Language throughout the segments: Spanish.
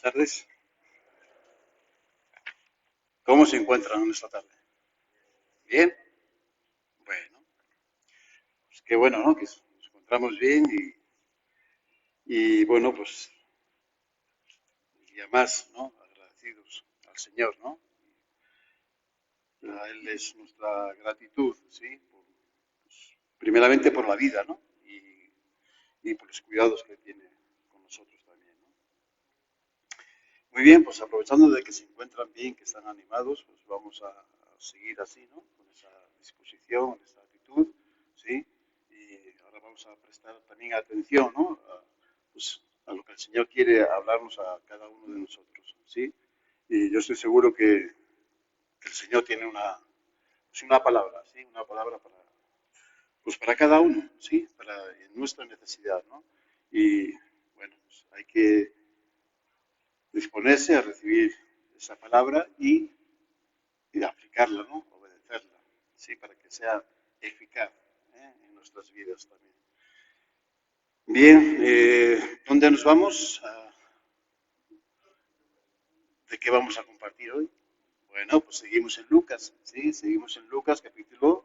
Buenas tardes. ¿Cómo se encuentran en esta tarde? ¿Bien? Bueno, pues qué bueno, ¿no? Que nos encontramos bien y bueno, pues un día más, ¿no? Agradecidos al Señor, ¿no? A Él es nuestra gratitud, ¿sí? Primeramente por la vida, ¿no? Y por los cuidados que tiene con nosotros también, ¿no? Muy bien, pues aprovechando de que se encuentran bien, que están animados, pues vamos a seguir así, ¿no? Con esa disposición, esa actitud, ¿sí? Y ahora vamos a prestar también atención, ¿no? Pues, a lo que el Señor quiere hablarnos a cada uno de nosotros, ¿sí? Y yo estoy seguro que el Señor tiene pues una palabra, ¿sí? Una palabra pues para cada uno, ¿sí? Para nuestra necesidad, ¿no? Y bueno, pues hay que disponerse a recibir esa palabra y aplicarla, ¿no? Obedecerla, ¿sí? Para que sea eficaz, en nuestras vidas también. Bien, ¿dónde nos vamos? ¿De qué vamos a compartir hoy? Bueno, pues seguimos en Lucas, ¿sí? Seguimos en Lucas, capítulo.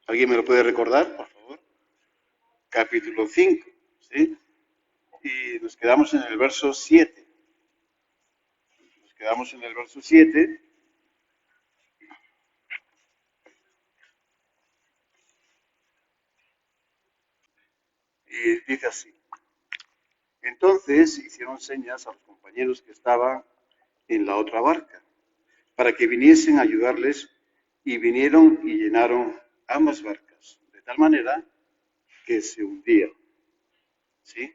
¿Alguien me lo puede recordar, por favor? Capítulo 5, ¿sí? Y nos quedamos en el verso 7. Nos quedamos en el verso 7 y dice así. Entonces hicieron señas a los compañeros que estaban en la otra barca para que viniesen a ayudarles y vinieron y llenaron ambas barcas de tal manera que se hundían. ¿Sí?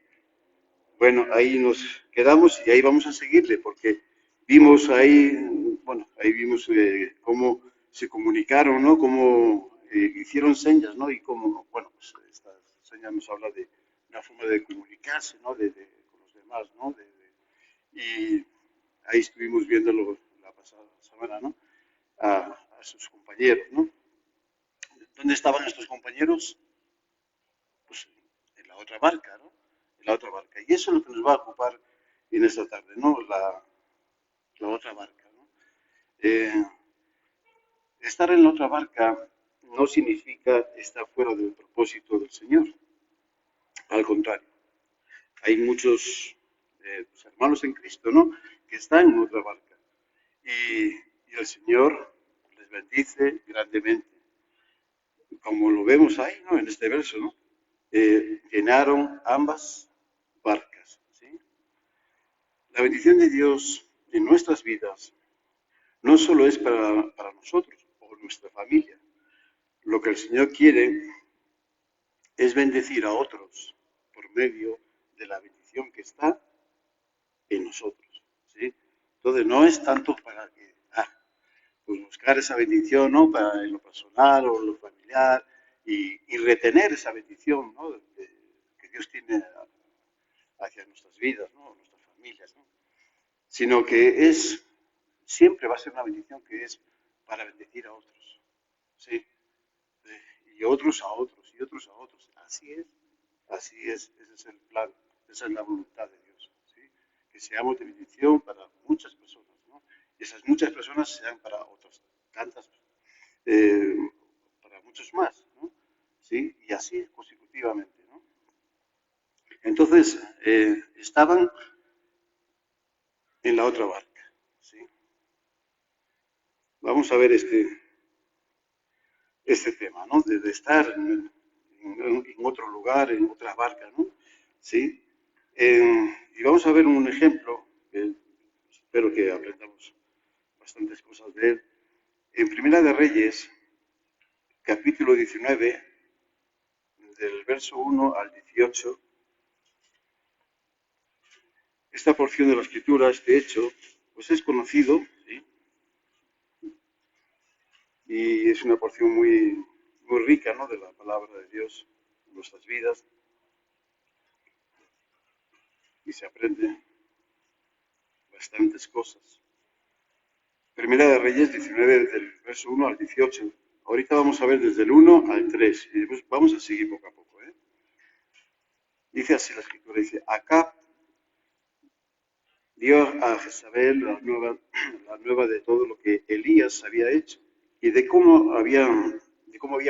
Bueno, ahí nos quedamos y ahí vamos a seguirle porque vimos ahí, bueno, ahí vimos cómo se comunicaron, ¿no? Cómo hicieron señas, ¿no? Y cómo, bueno, pues esta seña nos habla de una forma de comunicarse, ¿no? Con los demás, ¿no? Y ahí estuvimos viéndolo la pasada semana, ¿no? A sus compañeros, ¿no? ¿Dónde estaban estos compañeros? Pues en la otra barca, ¿no? En la otra barca. Y eso es lo que nos va a ocupar en esta tarde, ¿no? La otra barca, ¿no? Eh, Estar en la otra barca no significa estar fuera del propósito del Señor. Al contrario, hay muchos pues, hermanos en Cristo, ¿no? Que están en otra barca. Y el Señor les bendice grandemente. Como lo vemos ahí, ¿no? En este verso, ¿no? Llenaron ambas barcas, ¿sí? La bendición de Dios en nuestras vidas no solo es para nosotros o nuestra familia. Lo que el Señor quiere es bendecir a otros por medio de la bendición que está en nosotros, ¿sí? Entonces no es tanto para que, pues buscar esa bendición, ¿no? Para en lo personal o en lo familiar y retener esa bendición, ¿no? Que Dios tiene hacia nuestras vidas, ¿no? Nuestras familias, ¿no? Sino que siempre va a ser una bendición que es para bendecir a otros, ¿sí? Y otros a otros, y otros a otros. Así es, ese es el plan, esa es la voluntad de Dios, ¿sí? Que seamos de bendición para muchas personas, ¿no? Y esas muchas personas sean para otras tantas, eh, para muchos más, ¿no? ¿Sí? Y así consecutivamente, ¿no? Entonces, estaban en la otra barca, ¿sí? Vamos a ver este tema, ¿no? De estar en otro lugar, en otra barca, ¿no? ¿Sí? Y vamos a ver un ejemplo, que espero que aprendamos bastantes cosas de él. En Primera de Reyes, capítulo 19, del verso 1 al 18, esta porción de la Escritura, este hecho, pues es conocido, ¿sí? Y es una porción muy rica, ¿no? De la palabra de Dios en nuestras vidas y se aprende bastantes cosas. Primera de Reyes 19, del verso 1 al 18. Ahorita vamos a ver desde el 1 al 3 y después vamos a seguir poco a poco. Dice así la Escritura, dice, Acab dio a Jezabel la nueva de todo lo que Elías había hecho y de cómo había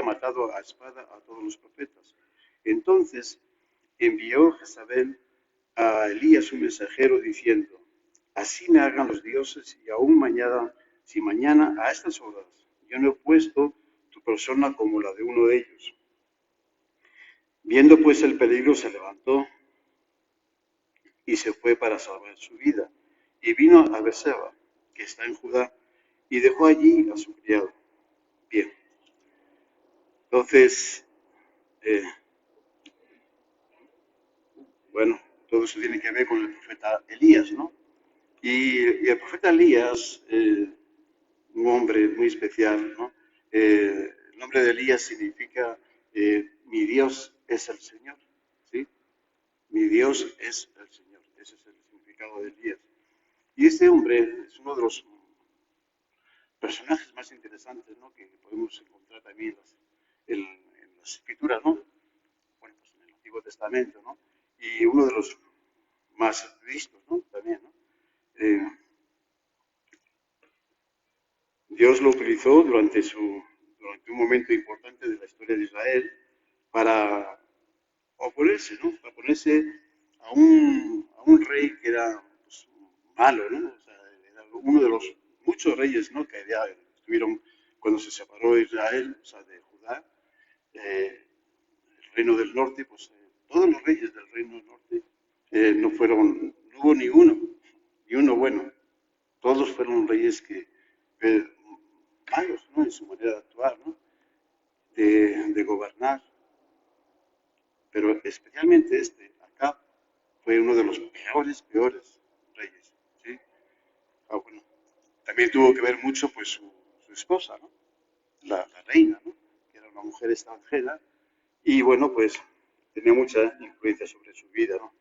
matado a espada a todos los profetas. Entonces envió Jezabel a Elías un mensajero diciendo: así me hagan los dioses, y aún mañana, si mañana a estas horas yo no he puesto tu persona como la de uno de ellos. Viendo pues el peligro, se levantó y se fue para salvar su vida. Y vino a Berseba, que está en Judá, y dejó allí a su criado. Bien, entonces, eh, bueno, todo eso tiene que ver con el profeta Elías, ¿no? Y el profeta Elías, un hombre muy especial, ¿no? El nombre de Elías significa mi Dios es el Señor, ¿sí? Mi Dios es el Señor, ese es el significado de Elías. Y este hombre es uno de los personajes más interesantes, ¿no?, que podemos encontrar también en las escrituras, ¿no? Bueno, pues en el Antiguo Testamento, ¿no? Y uno de los más vistos, ¿no? También, ¿no? Eh, Dios lo utilizó durante un momento importante de la historia de Israel para oponerse, ¿no? Para oponerse a un rey que era, pues, malo, ¿no? O sea, era uno de los muchos reyes, ¿no?, que estuvieron cuando se separó Israel, o sea, de Judá, el reino del norte. Pues todos los reyes del reino del norte no hubo ni uno bueno. Todos fueron reyes eh, malos, ¿no?, en su manera de actuar, ¿no?, de gobernar. Pero especialmente acá, fue uno de los peores reyes, ¿sí? Bueno, también tuvo que ver mucho, pues, su esposa, ¿no? La reina, ¿no?, que era una mujer extranjera, y bueno, pues tenía mucha influencia sobre su vida, ¿no?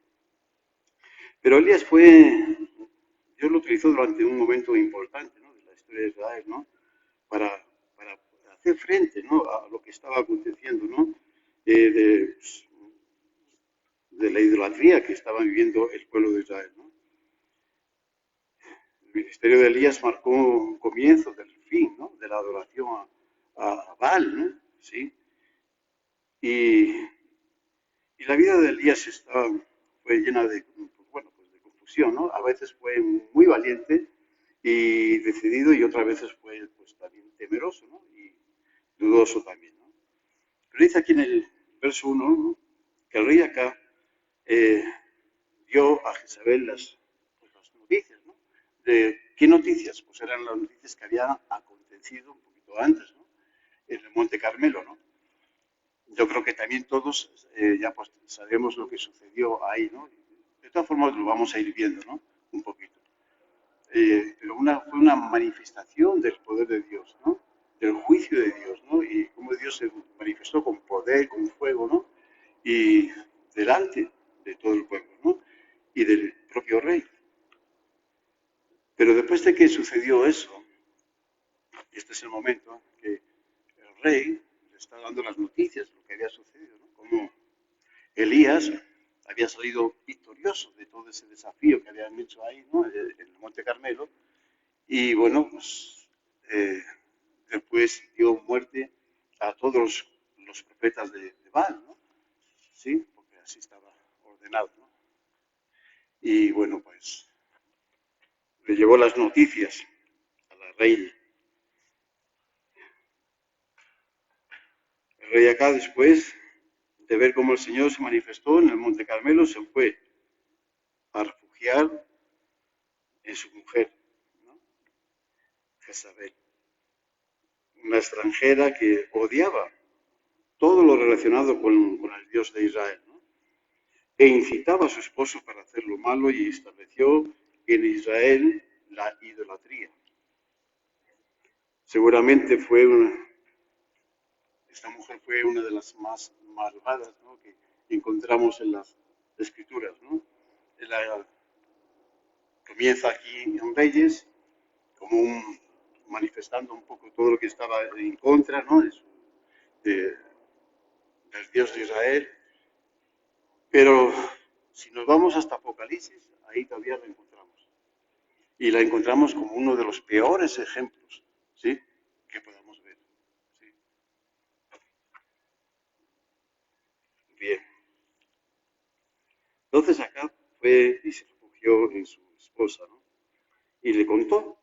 Pero Elías Dios lo utilizó durante un momento importante, ¿no?, de la historia de Israel, ¿no?, para hacer frente, ¿no?, a lo que estaba aconteciendo, ¿no?, pues, de la idolatría que estaba viviendo el pueblo de Israel, ¿no? El ministerio de Elías marcó un comienzo del fin, ¿no?, de la adoración a Baal, ¿no? ¿Sí? Y, y la vida de Elías fue llena de confusión, ¿no? A veces fue muy valiente y decidido, y otras veces fue, pues, también temeroso, ¿no?, y dudoso también, ¿no? Pero dice aquí en el verso 1, ¿no?, que el rey acá eh, dio a Jezabel las noticias, ¿no? ¿Qué noticias? Pues eran las noticias que habían acontecido un poquito antes, ¿no?, en el Monte Carmelo, ¿no? Yo creo que también todos ya pues sabemos lo que sucedió ahí, ¿no? De todas formas lo vamos a ir viendo, ¿no?, un poquito. Pero fue una manifestación del poder de Dios, ¿no?, del juicio de Dios, ¿no?, y cómo Dios se manifestó con poder, con fuego, ¿no?, y delante de todo el pueblo, ¿no?, y del propio rey. Pero después de que sucedió eso, este es el momento que el rey le está dando las noticias de lo que había sucedido, ¿no?, como Elías había salido victorioso de todo ese desafío que habían hecho ahí, ¿no?, en el Monte Carmelo. Y bueno, pues después dio muerte a todos los profetas de Baal, ¿no? Sí, porque así estaba ordenado, ¿no? Y bueno, pues le llevó las noticias a la reina. El rey acá, después de ver cómo el Señor se manifestó en el Monte Carmelo, se fue a refugiar en su mujer, ¿no?, Jezabel, una extranjera que odiaba todo lo relacionado con el Dios de Israel, ¿no?, e incitaba a su esposo para hacer lo malo, y estableció en Israel la idolatría. Seguramente esta mujer fue una de las más malvadas, ¿no?, que encontramos en las escrituras, ¿no? Comienza aquí en Reyes, manifestando un poco todo lo que estaba en contra, ¿no?, del Dios de Israel. Pero si nos vamos hasta Apocalipsis, ahí todavía lo encontramos. Y la encontramos como uno de los peores ejemplos, ¿sí?, que podamos ver. ¿Sí? Bien. Entonces Acab fue y se refugió en su esposa, ¿no? Y le contó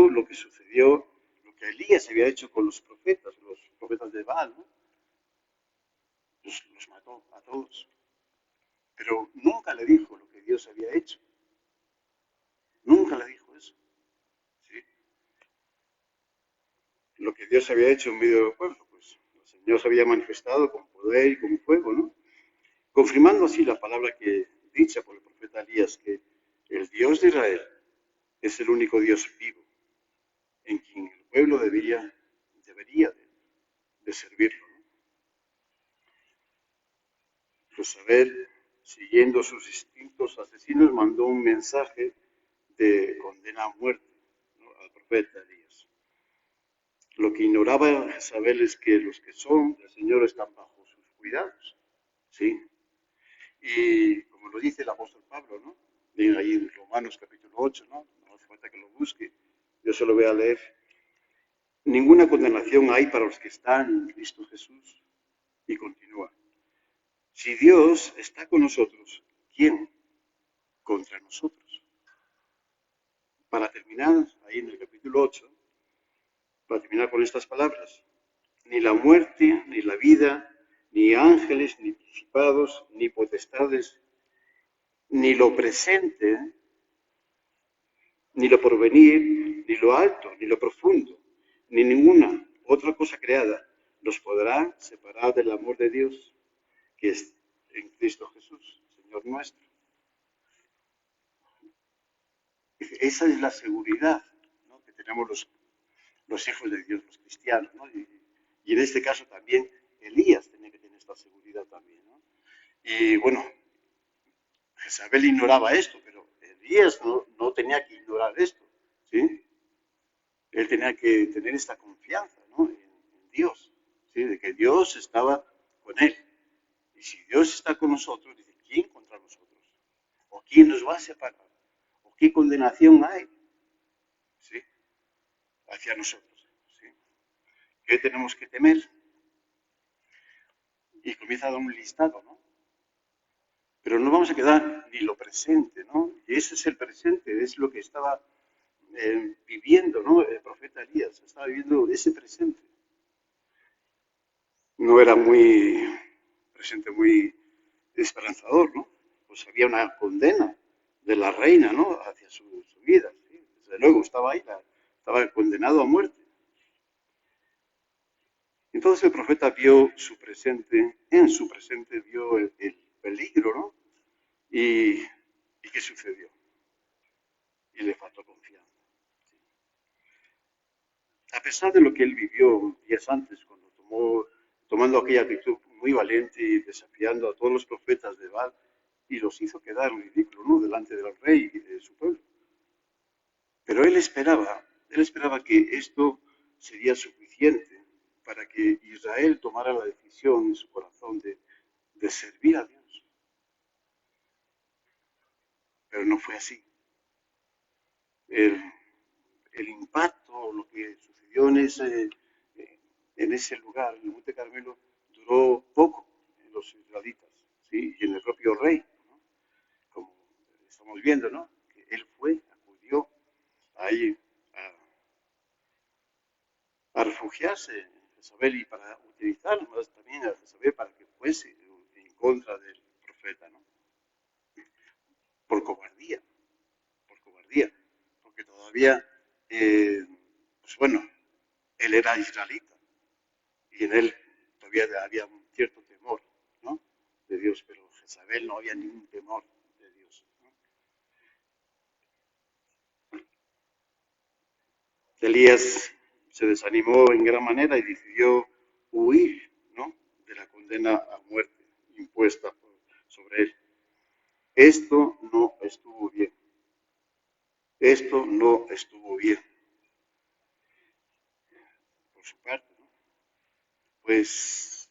lo que sucedió, lo que Elías había hecho con los profetas de Baal, ¿no? Los mató a todos. Pero nunca le dijo lo que Dios había hecho. Nunca le dijo eso. ¿Sí? Lo que Dios había hecho en medio del pueblo, pues el Señor se había manifestado con poder y con fuego, ¿no? Confirmando así la palabra que dicha por el profeta Elías, que el Dios de Israel es el único Dios vivo, en quien el pueblo debería de servirlo, ¿no? Jezabel, siguiendo sus instintos asesinos, mandó un mensaje de condena a muerte, ¿no?, al profeta Elías. Lo que ignoraba Jezabel es que los que son del Señor están bajo sus cuidados, ¿sí? Y como lo dice el apóstol Pablo, ¿no? Ahí en Romanos capítulo 8, ¿no? No hace falta que lo busque, yo solo voy a leer. Ninguna condenación hay para los que están en Cristo Jesús. Y continúa. Si Dios está con nosotros, ¿quién contra nosotros? Para terminar, ahí en el capítulo 8, para terminar con estas palabras, ni la muerte, ni la vida, ni ángeles, ni principados, ni potestades, ni lo presente, ni lo porvenir, ni lo alto, ni lo profundo, ni ninguna otra cosa creada nos podrá separar del amor de Dios que es en Cristo Jesús, Señor nuestro. Esa es la seguridad, ¿no?, que tenemos los hijos de Dios, los cristianos, ¿no? Y en este caso también Elías tenía que tener esta seguridad también, ¿no? Y bueno, Jezabel ignoraba esto, pero Elías no tenía que ignorar esto, ¿sí? Él tenía que tener esta confianza, ¿no?, en Dios, ¿sí?, de que Dios estaba con él. Y si Dios está con nosotros, dice, ¿quién contra nosotros? ¿O quién nos va a separar? ¿O qué condenación hay? ¿Sí? Hacia nosotros, ¿sí? ¿Qué tenemos que temer? Y comienza a dar un listado, ¿no? Pero no vamos a quedar ni lo presente, ¿no? Y ese es el presente, es lo que estaba viviendo, ¿no?, el profeta Elías, estaba viviendo ese presente. No era muy presente, muy esperanzador, ¿no? Pues había una condena de la reina, ¿no?, hacia su vida, ¿sí? Desde luego estaba ahí, estaba condenado a muerte. Entonces el profeta vio su presente, en su presente vio el peligro, ¿no? ¿Y qué sucedió? Y le faltó confianza. A pesar de lo que él vivió días antes, cuando tomando aquella actitud muy valiente y desafiando a todos los profetas de Baal, y los hizo quedar en ridículo, ¿no?, delante del rey y de su pueblo. Pero él esperaba que esto sería suficiente para que Israel tomara la decisión en su corazón de servir a Dios. Pero no fue así. El, el impacto, lo que sucedió en ese lugar, en el Monte Carmelo, duró poco en los israelitas, ¿sí?, y en el propio rey, ¿no?, como estamos viendo, ¿no?, que él acudió ahí a refugiarse en Jezabel y para utilizar más también a Jezabel para que fuese en contra del profeta, ¿no? Por cobardía, porque todavía, pues bueno, él era israelita y en él todavía había un cierto temor, ¿no?, de Dios, pero Jezabel no había ningún temor de Dios, ¿no? Elías se desanimó en gran manera y decidió huir, ¿no?, de la condena a muerte impuesta sobre él. Esto no estuvo bien. Esto no estuvo bien por su parte, ¿no? Pues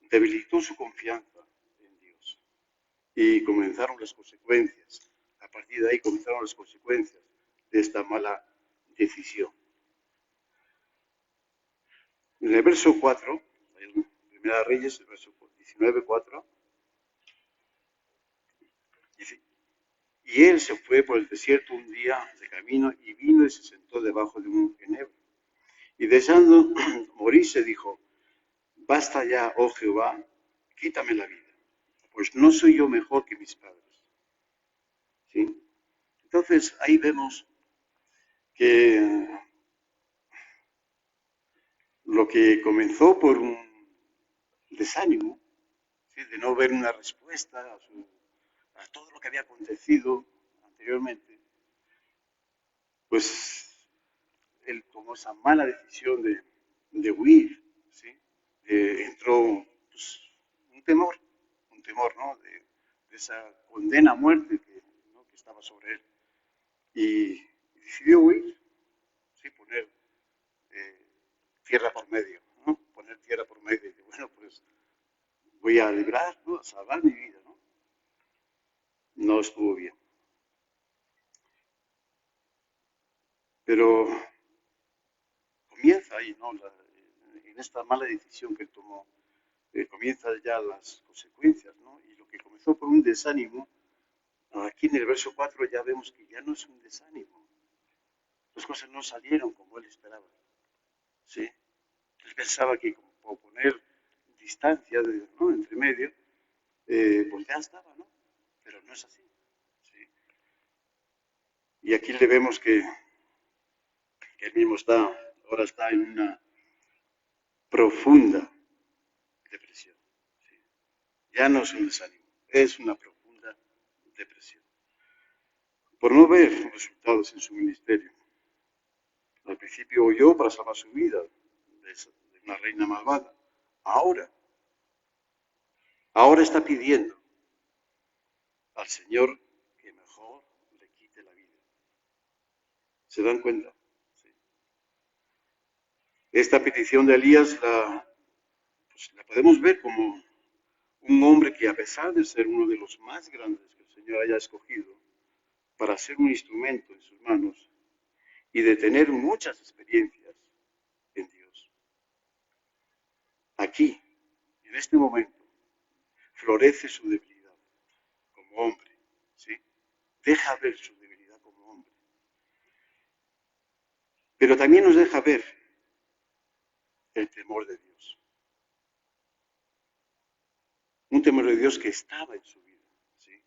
debilitó su confianza en Dios y comenzaron las consecuencias. partir de ahí comenzaron las consecuencias de esta mala decisión. En el verso 4, en Primera Reyes, el verso 19, 4, dice, y él se fue por el desierto un día de camino y vino y se sentó debajo de un enebro. Y deseando morirse dijo, basta ya, oh Jehová, quítame la vida, pues no soy yo mejor que mis padres. ¿Sí? Entonces ahí vemos que lo que comenzó por un desánimo, ¿sí?, de no ver una respuesta a todo lo que había acontecido anteriormente, pues él tomó esa mala decisión de huir, ¿sí? Entró pues, un temor, ¿no?, de esa condena a muerte ¿no?, que estaba sobre él. Y decidió huir, ¿sí?, poner tierra por medio, ¿no? Poner tierra por medio. Y bueno, pues voy a librar, ¿no?, a salvar mi vida, ¿no? No estuvo bien. Pero comienza ahí, ¿no?, en esta mala decisión que tomó, comienzan ya las consecuencias, ¿no? Y lo que comenzó por un desánimo, aquí en el verso 4 ya vemos que ya no es un desánimo. Las cosas no salieron como él esperaba, ¿sí? Él pensaba que por poner distancia, ¿no?, entre medio, pues ya estaba, ¿no? Pero no es así, ¿sí? Y aquí le vemos que él mismo ahora está en una profunda depresión, ¿sí? Ya no es un desánimo, es una profunda depresión. Por no ver resultados en su ministerio. Al principio huyó para salvar su vida de una reina malvada. Ahora está pidiendo al Señor que mejor le quite la vida. ¿Se dan cuenta? Sí. Esta petición de Elías la podemos ver como un hombre que, a pesar de ser uno de los más grandes que el Señor haya escogido para ser un instrumento en sus manos y de tener muchas experiencias en Dios, aquí, en este momento, florece su debilidad como hombre, ¿sí? Deja ver su debilidad como hombre. Pero también nos deja ver el temor de Dios. Un temor de Dios que estaba en su vida, ¿sí?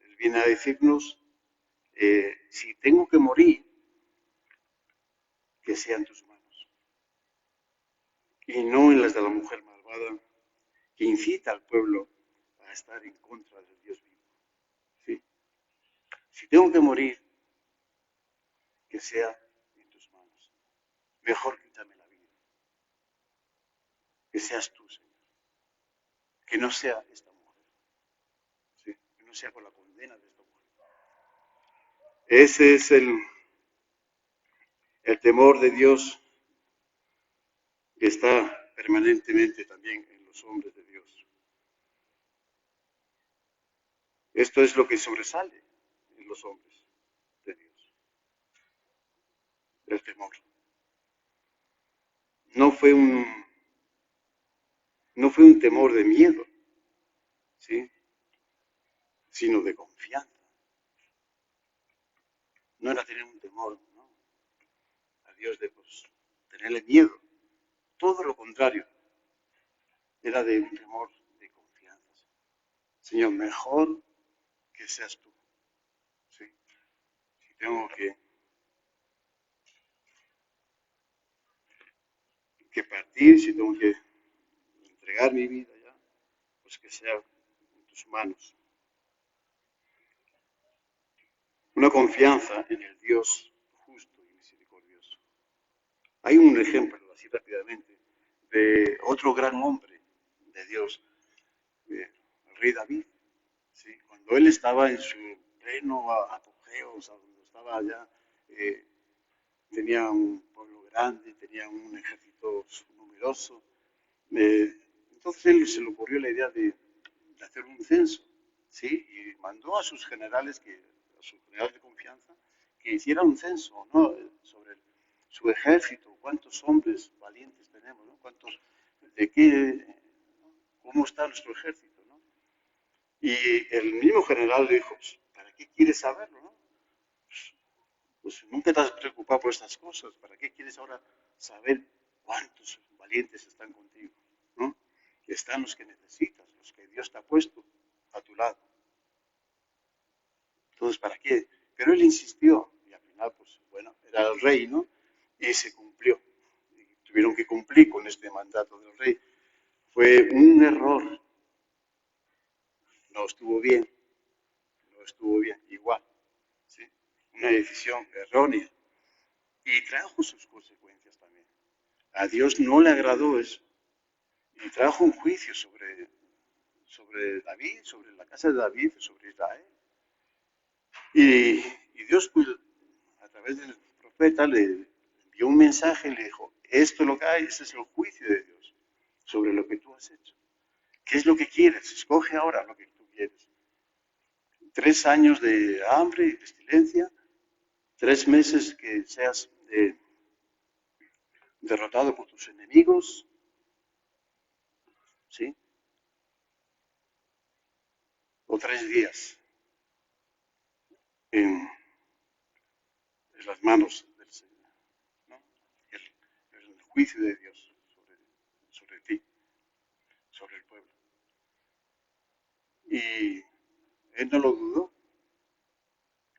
Él viene a decirnos, si tengo que morir, que sea en tus manos. Y no en las de la mujer malvada que incita al pueblo a estar en contra del Dios vivo, ¿sí? Si tengo que morir, que sea en tus manos. Mejor quítame la vida. Que seas tú, Señor. Que no sea esta mujer, ¿sí? Que no sea por la condena de esta mujer. Ese es el temor de Dios que está permanentemente también en los hombres de Dios. Esto es lo que sobresale en los hombres de Dios. El temor. No fue un temor de miedo, ¿sí?, sino de confianza. No era tener un temor, ¿no?, a Dios de tenerle miedo. Todo lo contrario. Era de un temor de confianza. Señor, mejor que seas tú, ¿sí? Si tengo que partir, si tengo que entregar mi vida ya, pues que sea en tus manos. Una confianza en el Dios justo y misericordioso. Hay un ejemplo, así rápidamente, de otro gran hombre de Dios, el rey David, ¿sí? Cuando él estaba en su pleno apogeo, o sea, cuando estaba allá, tenía un pueblo grande, tenía un ejército numeroso. Entonces él se le ocurrió la idea de hacer un censo, ¿sí? Y mandó a sus generales, a sus generales de confianza, que hicieran un censo, ¿no? Sobre su ejército, cuántos hombres valientes tenemos, ¿no? De qué, cómo está nuestro ejército, ¿no? Y el mismo general le dijo, pues, ¿para qué quieres saberlo, no? Pues nunca te has preocupado por estas cosas, ¿para qué quieres ahora saber cuántos valientes están contigo, ¿no? Están los que necesitas, los que Dios te ha puesto a tu lado. Entonces, ¿para qué? Pero él insistió y al final, pues bueno, era el rey, ¿no? Y se cumplió. Y tuvieron que cumplir con este mandato del rey. Fue un error, no estuvo bien, igual, ¿sí? Una decisión errónea y trajo sus consecuencias también. A Dios no le agradó eso y trajo un juicio sobre David, sobre la casa de David, sobre Israel. Y Dios, pues, a través del profeta, le envió un mensaje y le dijo, esto es lo que hay, este es el juicio de Dios sobre lo que tú has hecho. ¿Qué es lo que quieres? Escoge ahora lo que tú quieres. 3 años de hambre y pestilencia, 3 meses que seas derrotado por tus enemigos, ¿sí? O 3 días en, en las manos del Señor, ¿no? El juicio de Dios sobre ti, sobre el pueblo. Y él no lo dudó,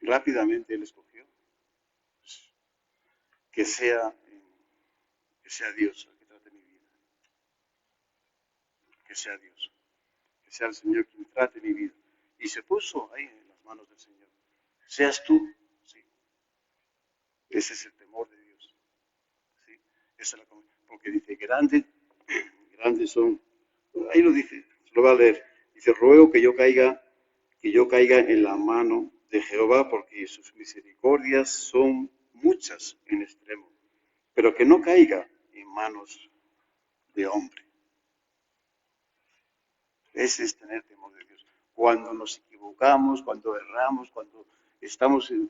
rápidamente él escogió pues, que sea, que sea Dios el que trate mi vida, que sea Dios, que sea el Señor quien trate mi vida. Y se puso ahí en las manos del Señor. Seas tú, sí. Ese es el temor de Dios, sí. Esa es porque dice, grandes son, ahí lo dice, se lo va a leer. Dice, ruego que yo caiga en la mano de Jehová, porque sus misericordias son muchas en extremo, pero que no caiga en manos de hombre. Ese es tener temor de Dios. Cuando nos equivocamos, cuando erramos, cuando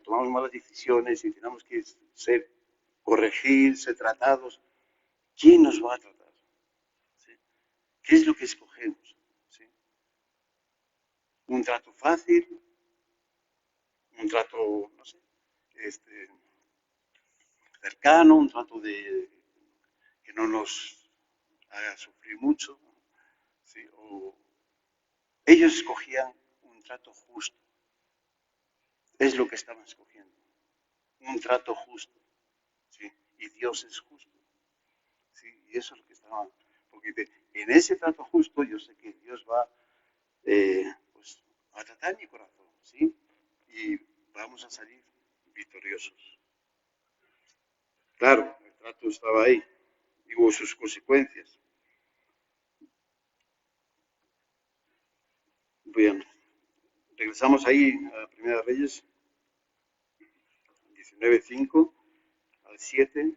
tomamos malas decisiones y tenemos que corregir, ser tratados, ¿quién nos va a tratar? ¿Sí? ¿Qué es lo que escogemos? ¿Sí? ¿Un trato fácil? ¿Un trato, no sé, cercano? ¿Un trato que no nos haga sufrir mucho? ¿Sí? O ellos escogían un trato justo. Es lo que estaban escogiendo. Un trato justo. ¿Sí? Y Dios es justo. ¿Sí? Y eso es lo que estaban. Porque en ese trato justo yo sé que Dios va pues, a tratar mi corazón. ¿Sí? Y vamos a salir victoriosos. Claro, el trato estaba ahí y hubo sus consecuencias. Bien, regresamos ahí a Primera Reyes, 19:5 al 7.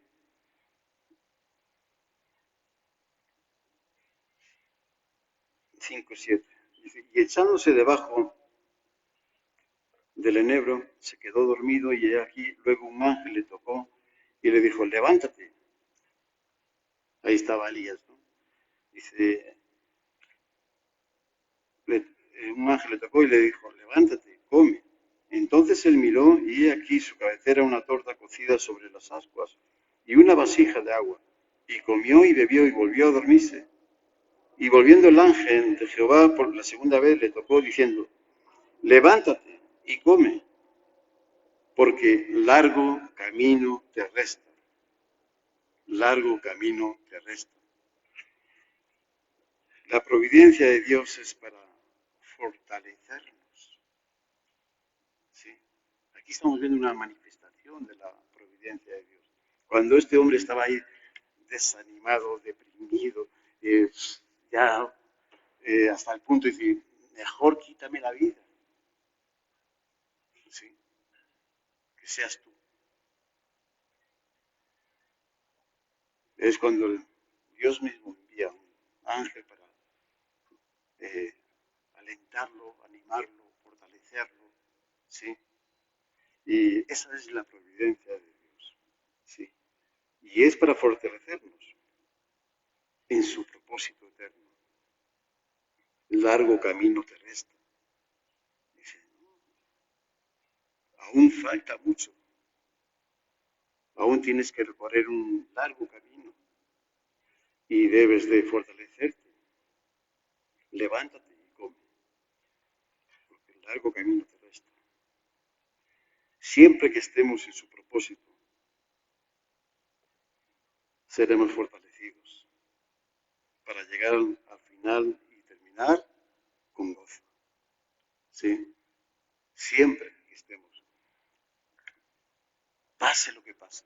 5:7. Y echándose debajo del enebro, se quedó dormido y aquí luego un ángel le tocó y le dijo, levántate. Ahí estaba Elías, ¿no? Dice, un ángel le tocó y le dijo, levántate, come. Entonces él miró y aquí su cabecera una torta cocida sobre las ascuas y una vasija de agua. Y comió y bebió y volvió a dormirse. Y volviendo el ángel de Jehová por la segunda vez le tocó diciendo, levántate y come, porque largo camino te resta. Largo camino te resta. La providencia de Dios es para fortalecernos. ¿Sí? Aquí estamos viendo una manifestación de la providencia de Dios. Cuando este hombre estaba ahí desanimado, deprimido, ya hasta el punto de decir, mejor quítame la vida. ¿Sí? Que seas tú. Es cuando Dios mismo envía un ángel para alentarlo, animarlo, fortalecerlo, ¿sí? Y esa es la providencia de Dios, ¿sí? Y es para fortalecernos en su propósito eterno. Largo camino te resta. Dice, no, aún falta mucho. Aún tienes que recorrer un largo camino y debes de fortalecerte. Levántate y come, porque el largo camino te resta. Siempre que estemos en su propósito, seremos fortalecidos para llegar al final y terminar con gozo. ¿Sí? Siempre que estemos, pase lo que pase,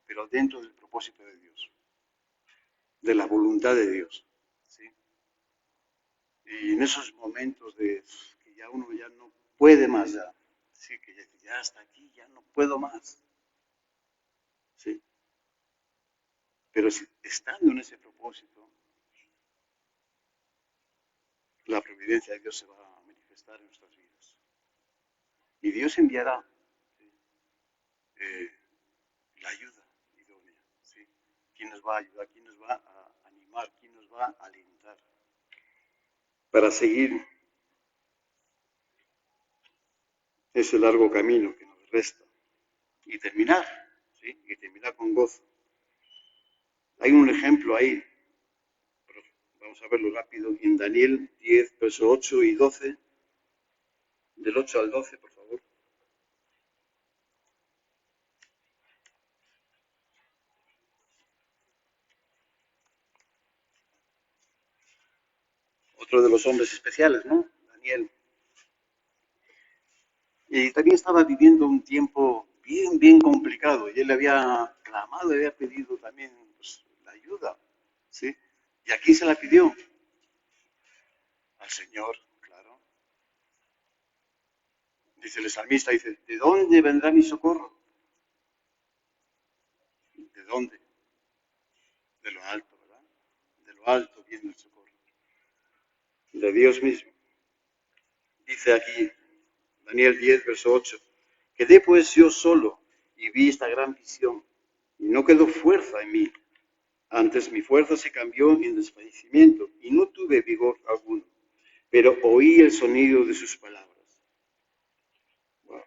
pero dentro del propósito de Dios, de la voluntad de Dios. ¿Sí? Y en esos momentos de que ya uno ya no puede más, ya, sí, que ya hasta aquí, ya no puedo más. ¿Sí? Pero si, estando en ese propósito, la providencia de Dios se va a manifestar en nuestras vidas. Y Dios enviará, ¿sí? La ayuda idónea. ¿Sí? ¿Quién nos va a ayudar? ¿Quién nos va a animar? ¿Quién nos va a alentar? Para seguir ese largo camino que nos resta y terminar, ¿sí? Y terminar con gozo. Hay un ejemplo ahí, pero vamos a verlo rápido, en Daniel 10, versos 8 y 12, del 8 al 12, por favor. Otro de los hombres especiales, ¿no? Daniel. Y también estaba viviendo un tiempo bien complicado y él había clamado, había pedido también pues, la ayuda, ¿sí? Y aquí se la pidió al Señor, claro. Dice el salmista, dice, ¿de dónde vendrá mi socorro? ¿De dónde? De lo alto, ¿verdad? De lo alto viene el socorro. De Dios mismo. Dice aquí, Daniel 10, verso 8, quedé pues yo solo y vi esta gran visión y no quedó fuerza en mí. Antes mi fuerza se cambió en desfallecimiento y no tuve vigor alguno, pero oí el sonido de sus palabras. Wow.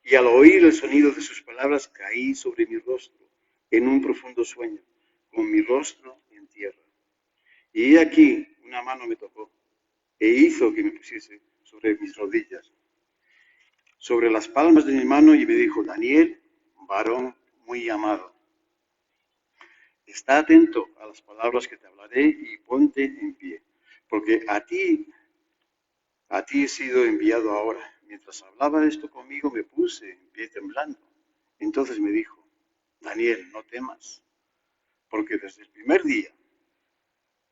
Y al oír el sonido de sus palabras caí sobre mi rostro en un profundo sueño, con mi rostro en tierra. Y aquí una mano me tocó e hizo que me pusiese sobre mis rodillas, sobre las palmas de mi mano y me dijo, Daniel, varón muy amado, está atento a las palabras que te hablaré y ponte en pie, porque a ti he sido enviado ahora. Mientras hablaba esto conmigo me puse en pie temblando. Entonces me dijo, Daniel, no temas, porque desde el primer día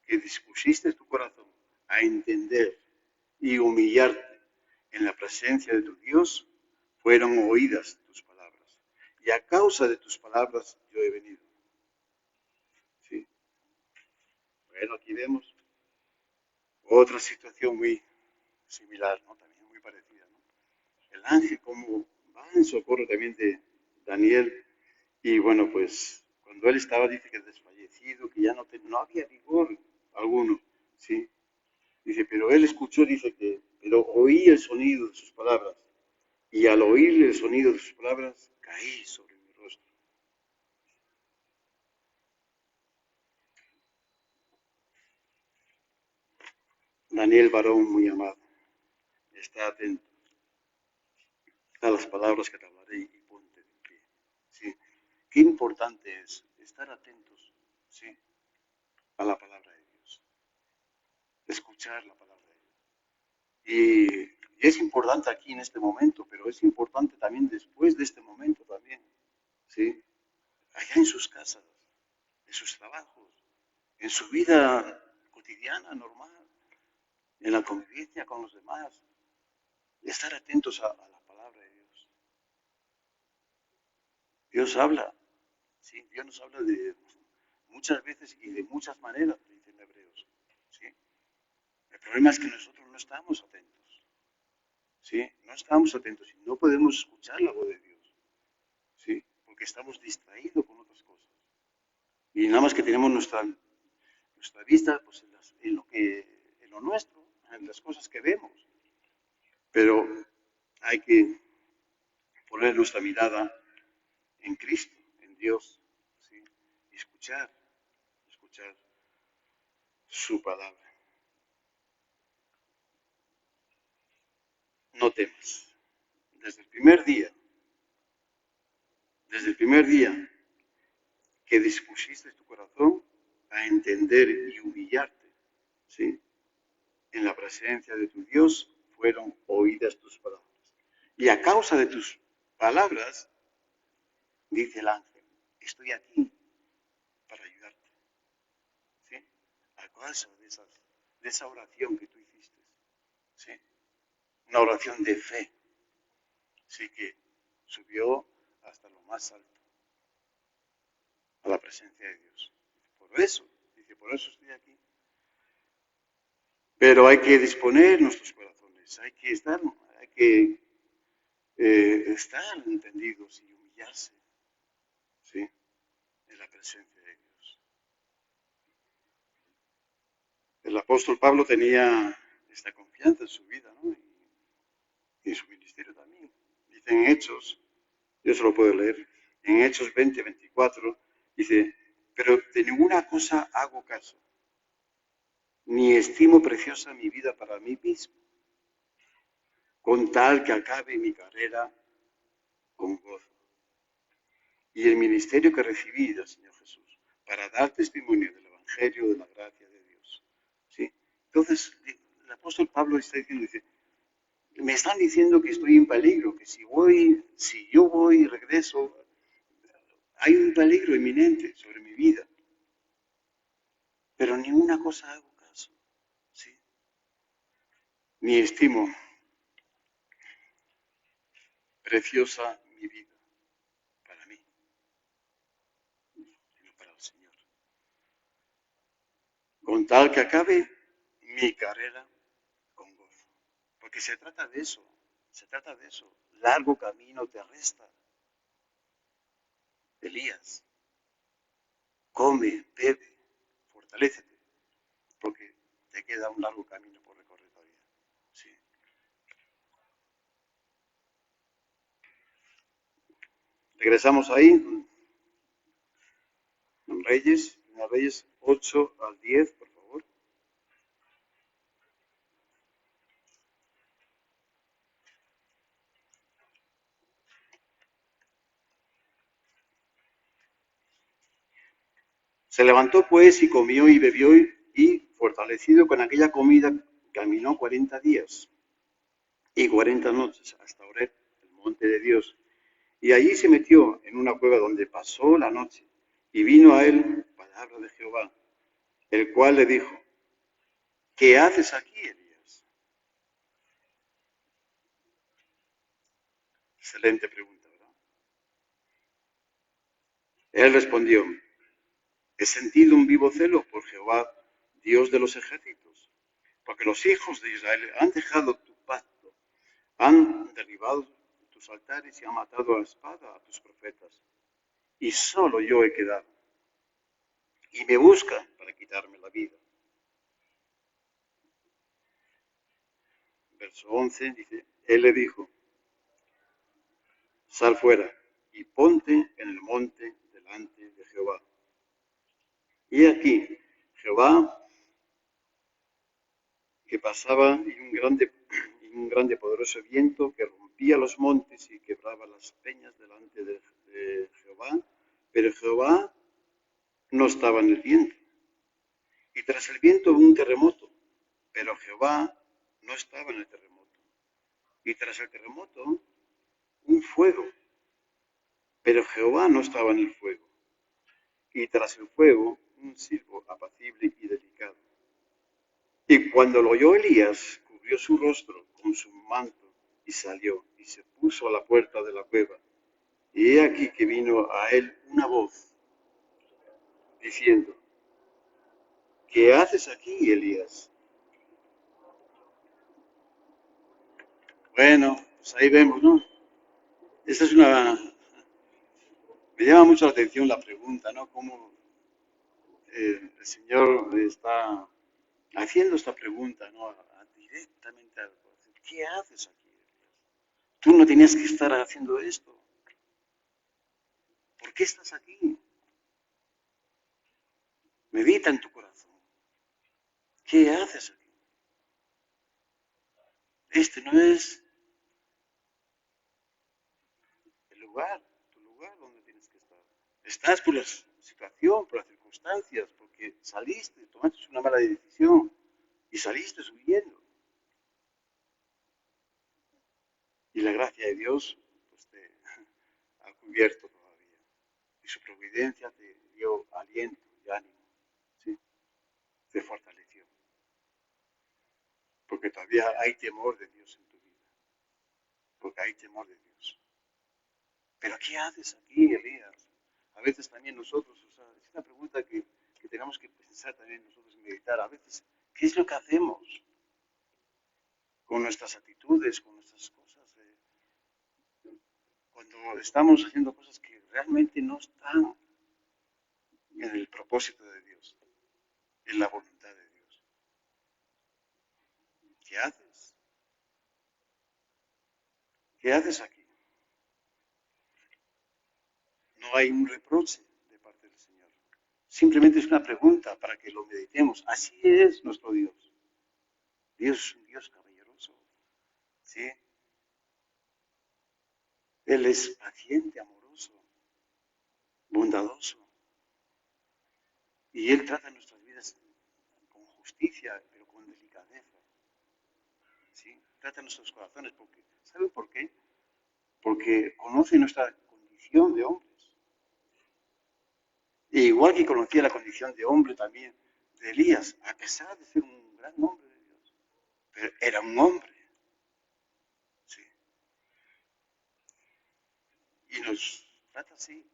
que dispusiste tu corazón a entender y humillarte en la presencia de tu Dios, fueron oídas tus palabras. Y a causa de tus palabras yo he venido. ¿Sí? Bueno, aquí vemos otra situación muy similar, ¿no? También muy parecida, ¿no? El ángel como va en socorro también de Daniel y bueno, pues cuando él estaba, dice que desfallecido, que ya no había vigor alguno, ¿sí? Dice, pero él escuchó, dice que, pero oí el sonido de sus palabras y al oír el sonido de sus palabras caí sobre mi rostro. Daniel, varón muy amado, está atento a las palabras que te hablaré y ponte de pie. ¿Sí? Qué importante es estar atentos, ¿sí? A la palabra de Dios, escuchar la palabra de Dios. Y es importante aquí en este momento, pero es importante también después de este momento también, ¿sí? Allá en sus casas, en sus trabajos, en su vida cotidiana, normal, en la convivencia con los demás, estar atentos a la palabra de Dios. Dios habla, ¿sí? Dios nos habla de muchas veces y de muchas maneras, dicen hebreos, ¿sí? El problema es que nosotros no estamos atentos. ¿sí? No estamos atentos y no podemos escuchar la voz de Dios, ¿sí? Porque estamos distraídos con otras cosas. Y nada más que tenemos nuestra vista pues, en lo nuestro, en las cosas que vemos. Pero hay que poner nuestra mirada en Cristo, en Dios, ¿sí? Y escuchar su palabra. No temas. Desde el primer día, desde el primer día que dispusiste tu corazón a entender y humillarte, ¿sí? En la presencia de tu Dios fueron oídas tus palabras. Y a causa de tus palabras, dice el ángel, estoy aquí para ayudarte, ¿sí? A causa de esa oración que tú hiciste, ¿sí? Una oración de fe, sí, que subió hasta lo más alto, a la presencia de Dios. Por eso, dice, por eso estoy aquí. Pero hay que disponer nuestros corazones, hay que estar entendidos y humillarse, ¿sí? En la presencia de Dios. El apóstol Pablo tenía esta confianza en su vida, ¿no? Y en su ministerio también. Dice en Hechos, yo se lo puedo leer, en Hechos 20-24, dice, pero de ninguna cosa hago caso, ni estimo preciosa mi vida para mí mismo, con tal que acabe mi carrera con gozo. Y el ministerio que recibí del Señor Jesús, para dar testimonio del Evangelio de la gracia de Dios. ¿Sí? Entonces, el apóstol Pablo está diciendo, dice, me están diciendo que estoy en peligro, que si yo voy y regreso, hay un peligro inminente sobre mi vida. Pero ni una cosa hago caso, ¿sí? Ni estimo preciosa mi vida para mí, sino para el Señor. Con tal que acabe mi carrera con gozo. Porque se trata de eso, Largo camino te resta. Elías, come, bebe, fortalécete, porque te queda un largo camino por recorrer todavía. Sí. Regresamos ahí, en Reyes 8-10, por favor. Se levantó pues y comió y bebió y fortalecido con aquella comida, caminó 40 días y 40 noches hasta Horeb, el monte de Dios. Y allí se metió en una cueva donde pasó la noche. Y vino a él palabra de Jehová, el cual le dijo, ¿qué haces aquí, Elías? Excelente pregunta, ¿verdad? Él respondió, he sentido un vivo celo por Jehová, Dios de los ejércitos, porque los hijos de Israel han dejado tu pacto, han derribado tus altares y han matado a espada a tus profetas. Y solo yo he quedado. Y me buscan para quitarme la vida. Verso 11 dice, él le dijo, sal fuera y ponte en el monte delante de Jehová. Y aquí Jehová que pasaba y un grande poderoso viento que rompía los montes y quebraba las peñas delante de Jehová, pero Jehová no estaba en el viento. Y tras el viento hubo un terremoto, pero Jehová no estaba en el terremoto. Y tras el terremoto un fuego, pero Jehová no estaba en el fuego. Y tras el fuego un silbo apacible y delicado. Y cuando lo oyó Elías, cubrió su rostro con su manto y salió y se puso a la puerta de la cueva. Y he aquí que vino a él una voz diciendo, ¿qué haces aquí, Elías? Bueno, pues ahí vemos, ¿no? Esta es una... Me llama mucho la atención la pregunta, ¿no? Cómo el Señor está haciendo esta pregunta, ¿no? Directamente al corazón. ¿Qué haces aquí? Tú no tenías que estar haciendo esto. ¿Por qué estás aquí? Medita en tu corazón. ¿Qué haces aquí? Este no es el lugar, tu lugar donde tienes que estar. Estás por la situación, por las circunstancias, porque saliste, tomaste una mala decisión y saliste huyendo. Y la gracia de Dios pues, te ha cubierto todavía. Y su providencia te dio aliento y ánimo. ¿Sí? Te fortaleció. Porque todavía hay temor de Dios en tu vida. Porque hay temor de Dios. Pero ¿qué haces aquí, Elías? A veces también nosotros, o sea, es una pregunta que tenemos que pensar también nosotros y meditar. A veces, ¿qué es lo que hacemos con nuestras actitudes, con nuestras cosas? Cuando estamos haciendo cosas que realmente no están en el propósito de Dios, en la voluntad de Dios. ¿Qué haces? ¿Qué haces aquí? No hay un reproche de parte del Señor. Simplemente es una pregunta para que lo meditemos. Así es nuestro Dios. Dios es un Dios caballeroso. ¿Sí? Él es paciente, amoroso, bondadoso. Y Él trata nuestras vidas con justicia, pero con delicadeza. ¿Sí? Trata nuestros corazones. Porque, ¿saben por qué? Porque conoce nuestra condición de hombres. E igual que conocía la condición de hombre también de Elías, a pesar de ser un gran hombre de Dios, pero era un hombre. ¿Sí? Y nos trata así,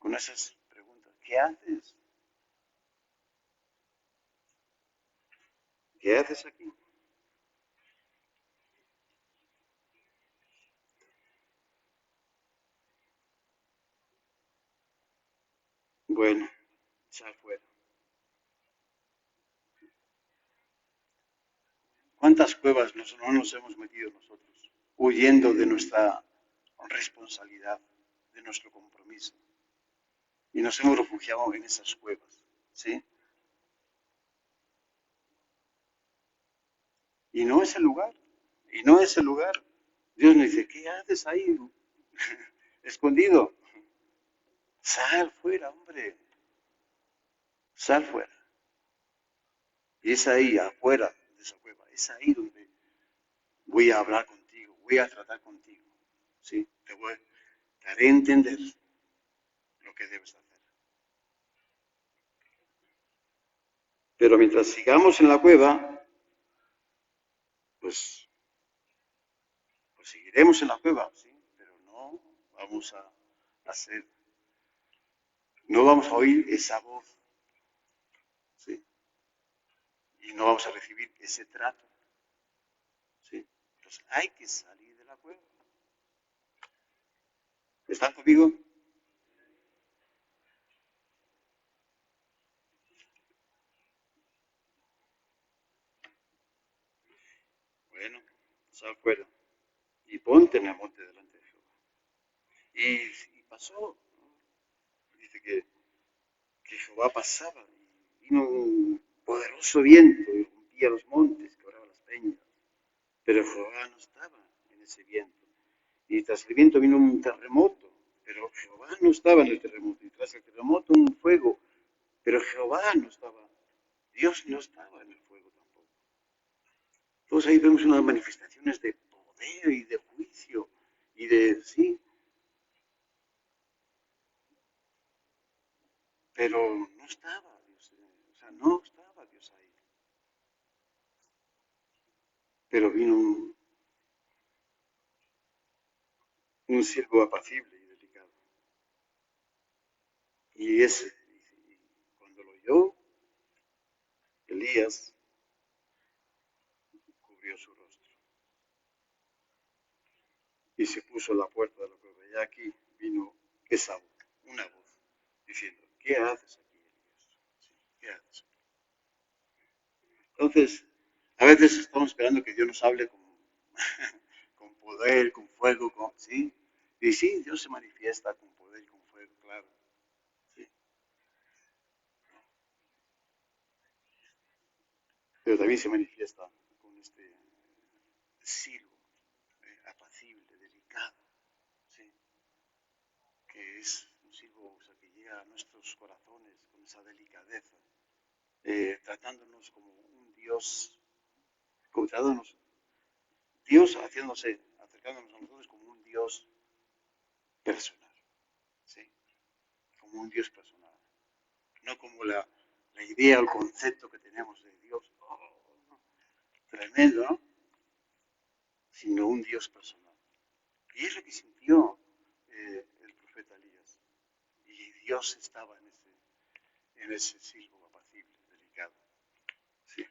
con esas preguntas. ¿Qué haces? ¿Qué haces aquí? Bueno, sal fuera. ¿Cuántas cuevas no nos hemos metido nosotros, huyendo de nuestra responsabilidad, de nuestro compromiso? Y nos hemos refugiado en esas cuevas, ¿sí? Y no es el lugar, y no es el lugar. Dios nos dice, ¿qué haces ahí escondido? Sal fuera, hombre, sal fuera. Y es ahí, afuera de esa cueva, es ahí donde voy a hablar contigo, voy a tratar contigo, ¿sí? Te haré entender lo que debes hacer. Pero mientras sigamos en la cueva, pues, pues seguiremos en la cueva, ¿sí? Pero no vamos a hacer, no vamos a oír esa voz, ¿sí? Y no vamos a recibir ese trato, ¿sí? Entonces hay que salir de la cueva. ¿Están conmigo? Bueno, sal fuera y ponte en el monte delante de Jehová. Y pasó, ¿no? Dice que Jehová pasaba y vino un poderoso viento y rompía los montes, quebraba las peñas. Pero Jehová no estaba en ese viento. Y tras el viento vino un terremoto, pero Jehová no estaba en el terremoto. Y tras el terremoto un fuego, pero Jehová no estaba. Dios no estaba en el fuego tampoco. Entonces ahí vemos unas manifestaciones de poder y de juicio y de, sí, pero no estaba Dios, o sea, no estaba Dios ahí. Pero vino un siervo apacible y delicado. Y ese, y cuando lo oyó, Elías cubrió su rostro. y se puso a la puerta de la cueva. Y aquí vino esa voz, una voz, diciendo, ¿qué haces aquí, Elías? Sí, ¿qué haces aquí? Entonces, a veces estamos esperando que Dios nos hable con, con poder, con fuego, ¿sí? Y sí, Dios se manifiesta con poder y con fuego, claro. ¿Sí? Pero también se manifiesta con este silbo apacible, delicado, ¿sí? Que es un silbo, o sea, que llega a nuestros corazones con esa delicadeza, tratándonos como un Dios, como tratándonos, Dios haciéndose, acercándonos a nosotros como un Dios personal, ¿sí? Como un Dios personal, no como la idea o el concepto que tenemos de Dios, oh, tremendo, ¿no? Sino un Dios personal. Y es lo que sintió el profeta Elías. Y Dios estaba en ese silbo apacible, delicado. Sí.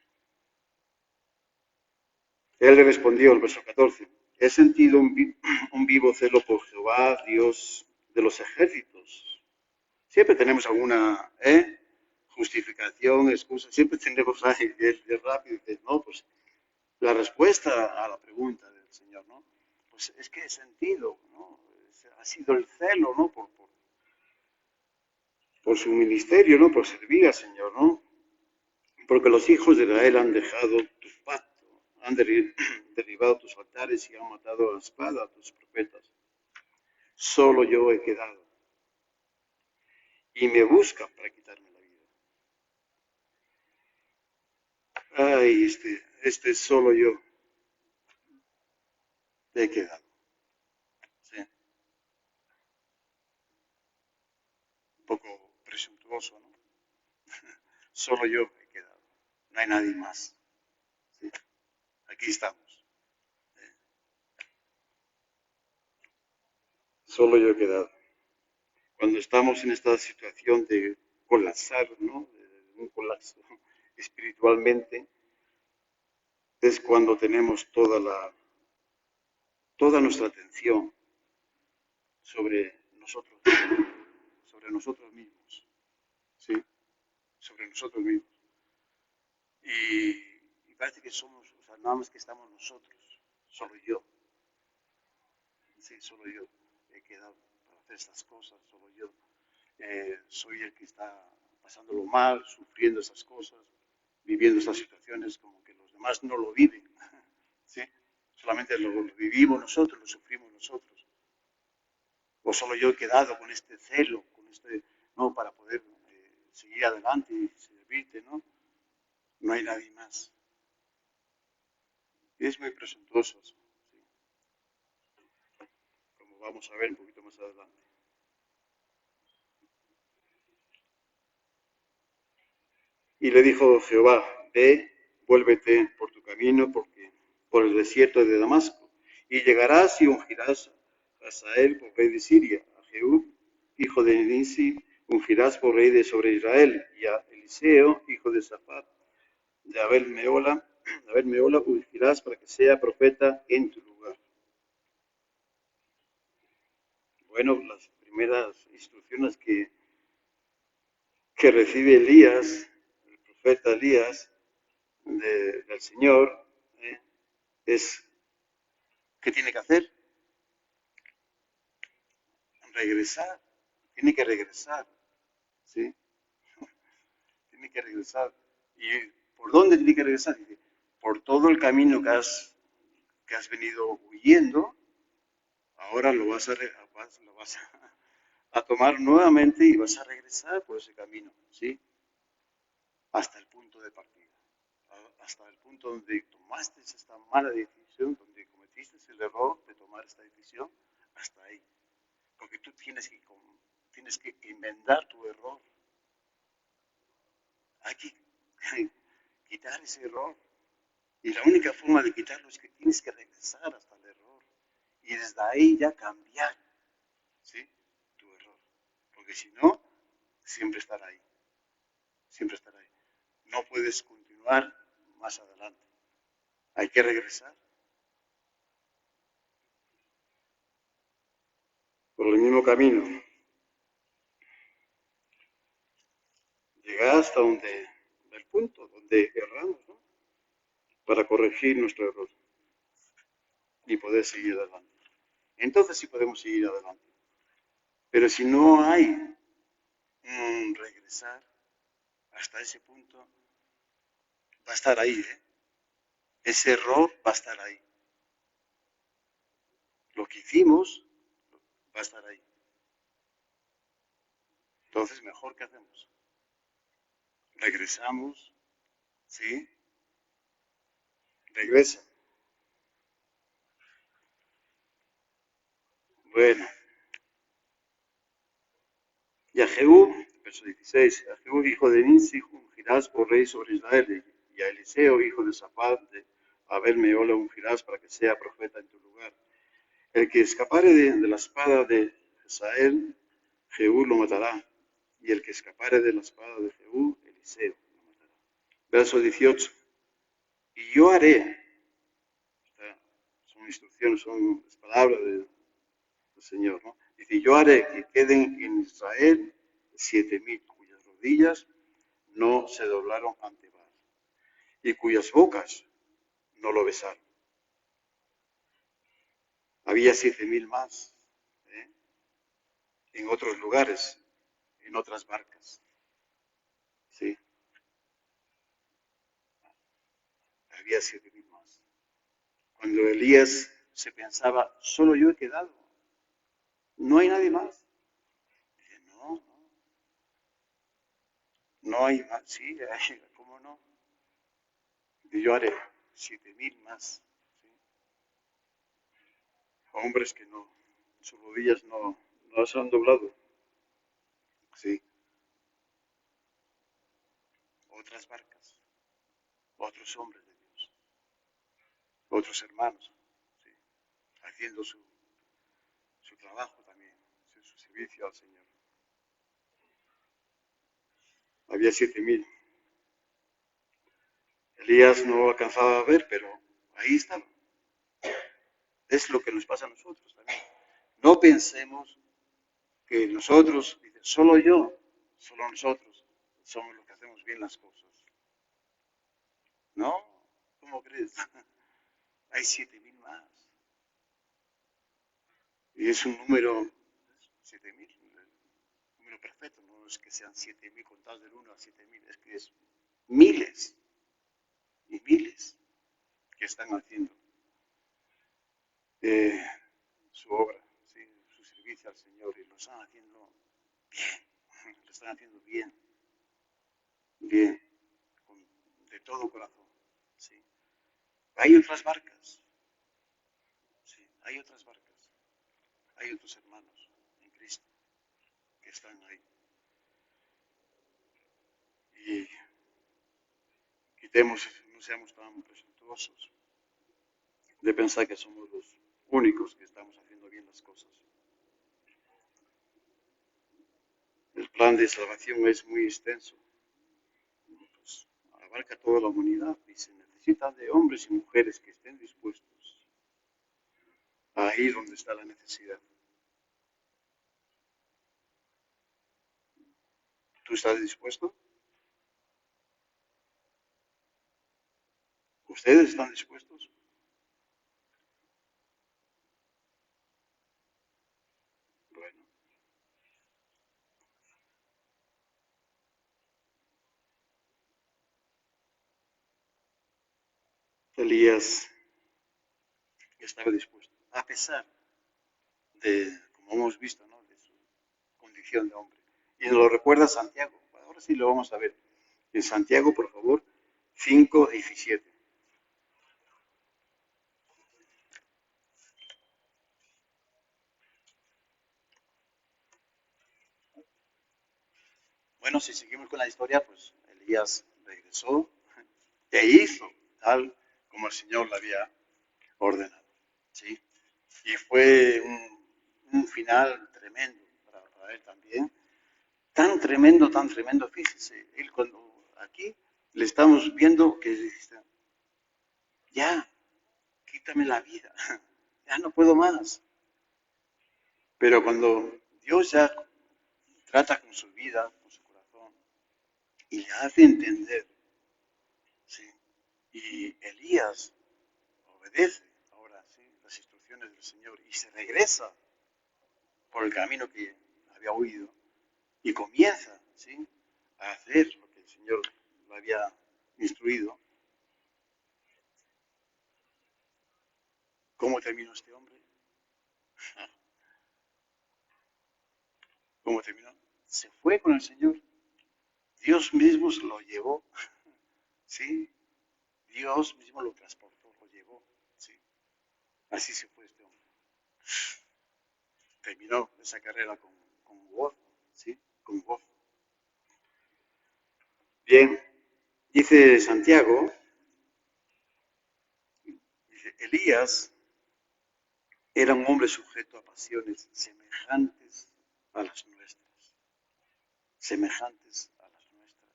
Él le respondió, el verso 14, he sentido un vivo celo por Jehová, Dios de los ejércitos. Siempre tenemos alguna justificación, excusa, siempre tenemos ahí de rápido, no, pues la respuesta a la pregunta del Señor, ¿no? Pues es que he sentido, ¿no? Ha sido el celo, ¿no? Por su ministerio, ¿no? Por servir al Señor, ¿no? Porque los hijos de Israel han dejado tu pacto, han derribado tus altares y han matado a la espada a tus profetas. Solo yo he quedado y me buscan para quitarme la vida. Ay, este solo yo he quedado. ¿Sí? Un poco presuntuoso, ¿no? Solo yo he quedado. No hay nadie más. ¿Sí? Aquí estamos. Solo yo he quedado. Cuando estamos en esta situación de colapsar, ¿no? De un colapso espiritualmente, es cuando tenemos toda nuestra atención sobre nosotros mismos, ¿sí? Sobre nosotros mismos. Y parece que somos, o sea, nada más que estamos nosotros, solo yo, sí, solo yo he quedado para hacer estas cosas, solo yo soy el que está pasándolo mal, sufriendo esas cosas, viviendo estas situaciones como que los demás no lo viven, ¿sí? Solamente lo vivimos nosotros, lo sufrimos nosotros. O solo yo he quedado con este celo, con no, para poder seguir adelante y servirte, ¿no? No hay nadie más. Y es muy presuntuoso eso, ¿sí? Como vamos a ver un poquito más adelante. Y le dijo Jehová, ve, vuélvete por tu camino, porque por el desierto de Damasco, y llegarás y ungirás a Hazael por rey de Siria, a Jehú, hijo de Nisi, ungirás por rey de sobre Israel, y a Eliseo, hijo de Safat, de Abel-Meola, ungirás para que sea profeta en tu lugar. Bueno, las primeras instrucciones que recibe Elías, el profeta Elías, del Señor, es ¿qué tiene que hacer? Regresar. Tiene que regresar, ¿sí? Tiene que regresar. ¿Y por dónde tiene que regresar? Dice, por todo el camino que has venido huyendo, ahora lo vas a tomar nuevamente y vas a regresar por ese camino, ¿sí? Hasta el punto de partida. Hasta el punto donde tomaste esta mala decisión, donde cometiste el error de tomar esta decisión, hasta ahí. Porque tú tienes que enmendar tu error. Hay que quitar ese error. Y la única forma de quitarlo es que tienes que regresar hasta el error. Y desde ahí ya cambiar, ¿sí? Tu error. Porque si no, siempre estará ahí. Siempre estará ahí. No puedes continuar más adelante. Hay que regresar. por el mismo camino. Llegar hasta el punto donde erramos, ¿no? Para corregir nuestro error y poder seguir adelante. Entonces sí podemos seguir adelante. Pero si no hay un regresar hasta ese punto, va a estar ahí, ¿eh? Ese error va a estar ahí. Lo que hicimos va a estar ahí. Entonces, mejor que hacemos. Regresamos, ¿sí? Regresa. Bueno, y a Jehú, verso 16, a Jehú, hijo de Ninsi, ungirás por rey sobre Israel, y a Eliseo, hijo de Safat, de Abel Meola, ungirás para que sea profeta en tu lugar. El que escapare de la espada de Hazael, Jehú lo matará, y el que escapare de la espada de Jehú, Eliseo lo matará. Verso 18, y yo haré, son instrucciones, son las palabras del Señor, ¿no? Dice, yo haré que queden en Israel 7,000 cuyas rodillas no se doblaron ante Baal y cuyas bocas no lo besaron. Había 7,000 más, ¿eh? En otros lugares, en otras barcas, ¿sí? Había 7,000 más. Cuando Elías se pensaba, solo yo he quedado, no hay nadie más. Dice, no, no hay más, sí, ¿cómo no? Y yo haré 7,000 más, ¿sí? Hombres que no, sus rodillas no se han doblado, ¿sí? Otras barcas, otros hombres de Dios, otros hermanos, ¿sí? Haciendo su trabajo también, su servicio al Señor. Había 7,000. Elías no alcanzaba a ver, pero ahí estaba. Es lo que nos pasa a nosotros también. No pensemos que nosotros, dice, solo yo, solo nosotros, somos los que hacemos bien las cosas. ¿No? ¿Cómo crees? Hay 7,000 más. Y es un número, 7,000, un número perfecto. No es que sean 7,000 contados del 1 a 7,000, es que es miles y miles que están haciendo su obra, ¿sí? Su servicio al Señor, y lo están haciendo bien, lo están haciendo bien, bien, de todo corazón. ¿Sí? Hay otras barcas, ¿sí? Hay otras barcas, hay otros hermanos en Cristo que están ahí. Y quitemos, no seamos tan presuntuosos de pensar que somos los únicos que estamos haciendo bien las cosas. El plan de salvación es muy extenso, pues, abarca toda la humanidad y se necesita de hombres y mujeres que estén dispuestos a ir donde está la necesidad. ¿Tú estás dispuesto? ¿Ustedes están dispuestos? Bueno, Elías estaba dispuesto, a pesar de, como hemos visto, ¿no?, de su condición de hombre. Y nos lo recuerda Santiago. Ahora sí lo vamos a ver. En Santiago, por favor, 5:17. Bueno, si seguimos con la historia, pues Elías regresó e hizo tal como el Señor le había ordenado, ¿sí? Y fue un final tremendo para él también. Tan tremendo, fíjese, él cuando aquí le estamos viendo que dice, ya, quítame la vida, ya no puedo más. Pero cuando Dios ya trata con su vida, con su corazón, y le hace entender, ¿sí? Y Elías obedece ahora, ¿sí? Las instrucciones del Señor y se regresa por el camino que había huido y comienza, ¿sí? A hacer lo que el Señor le había instruido. ¿Cómo terminó este hombre? ¿Cómo terminó? Se fue con el Señor. Dios mismo se lo llevó, ¿sí? Dios mismo lo transportó, lo llevó, ¿sí? Así se fue este hombre. Terminó esa carrera con gozo, ¿sí? Con gozo. Bien, dice Santiago, dice, Elías era un hombre sujeto a pasiones semejantes a las nuestras, semejantes a las nuestras.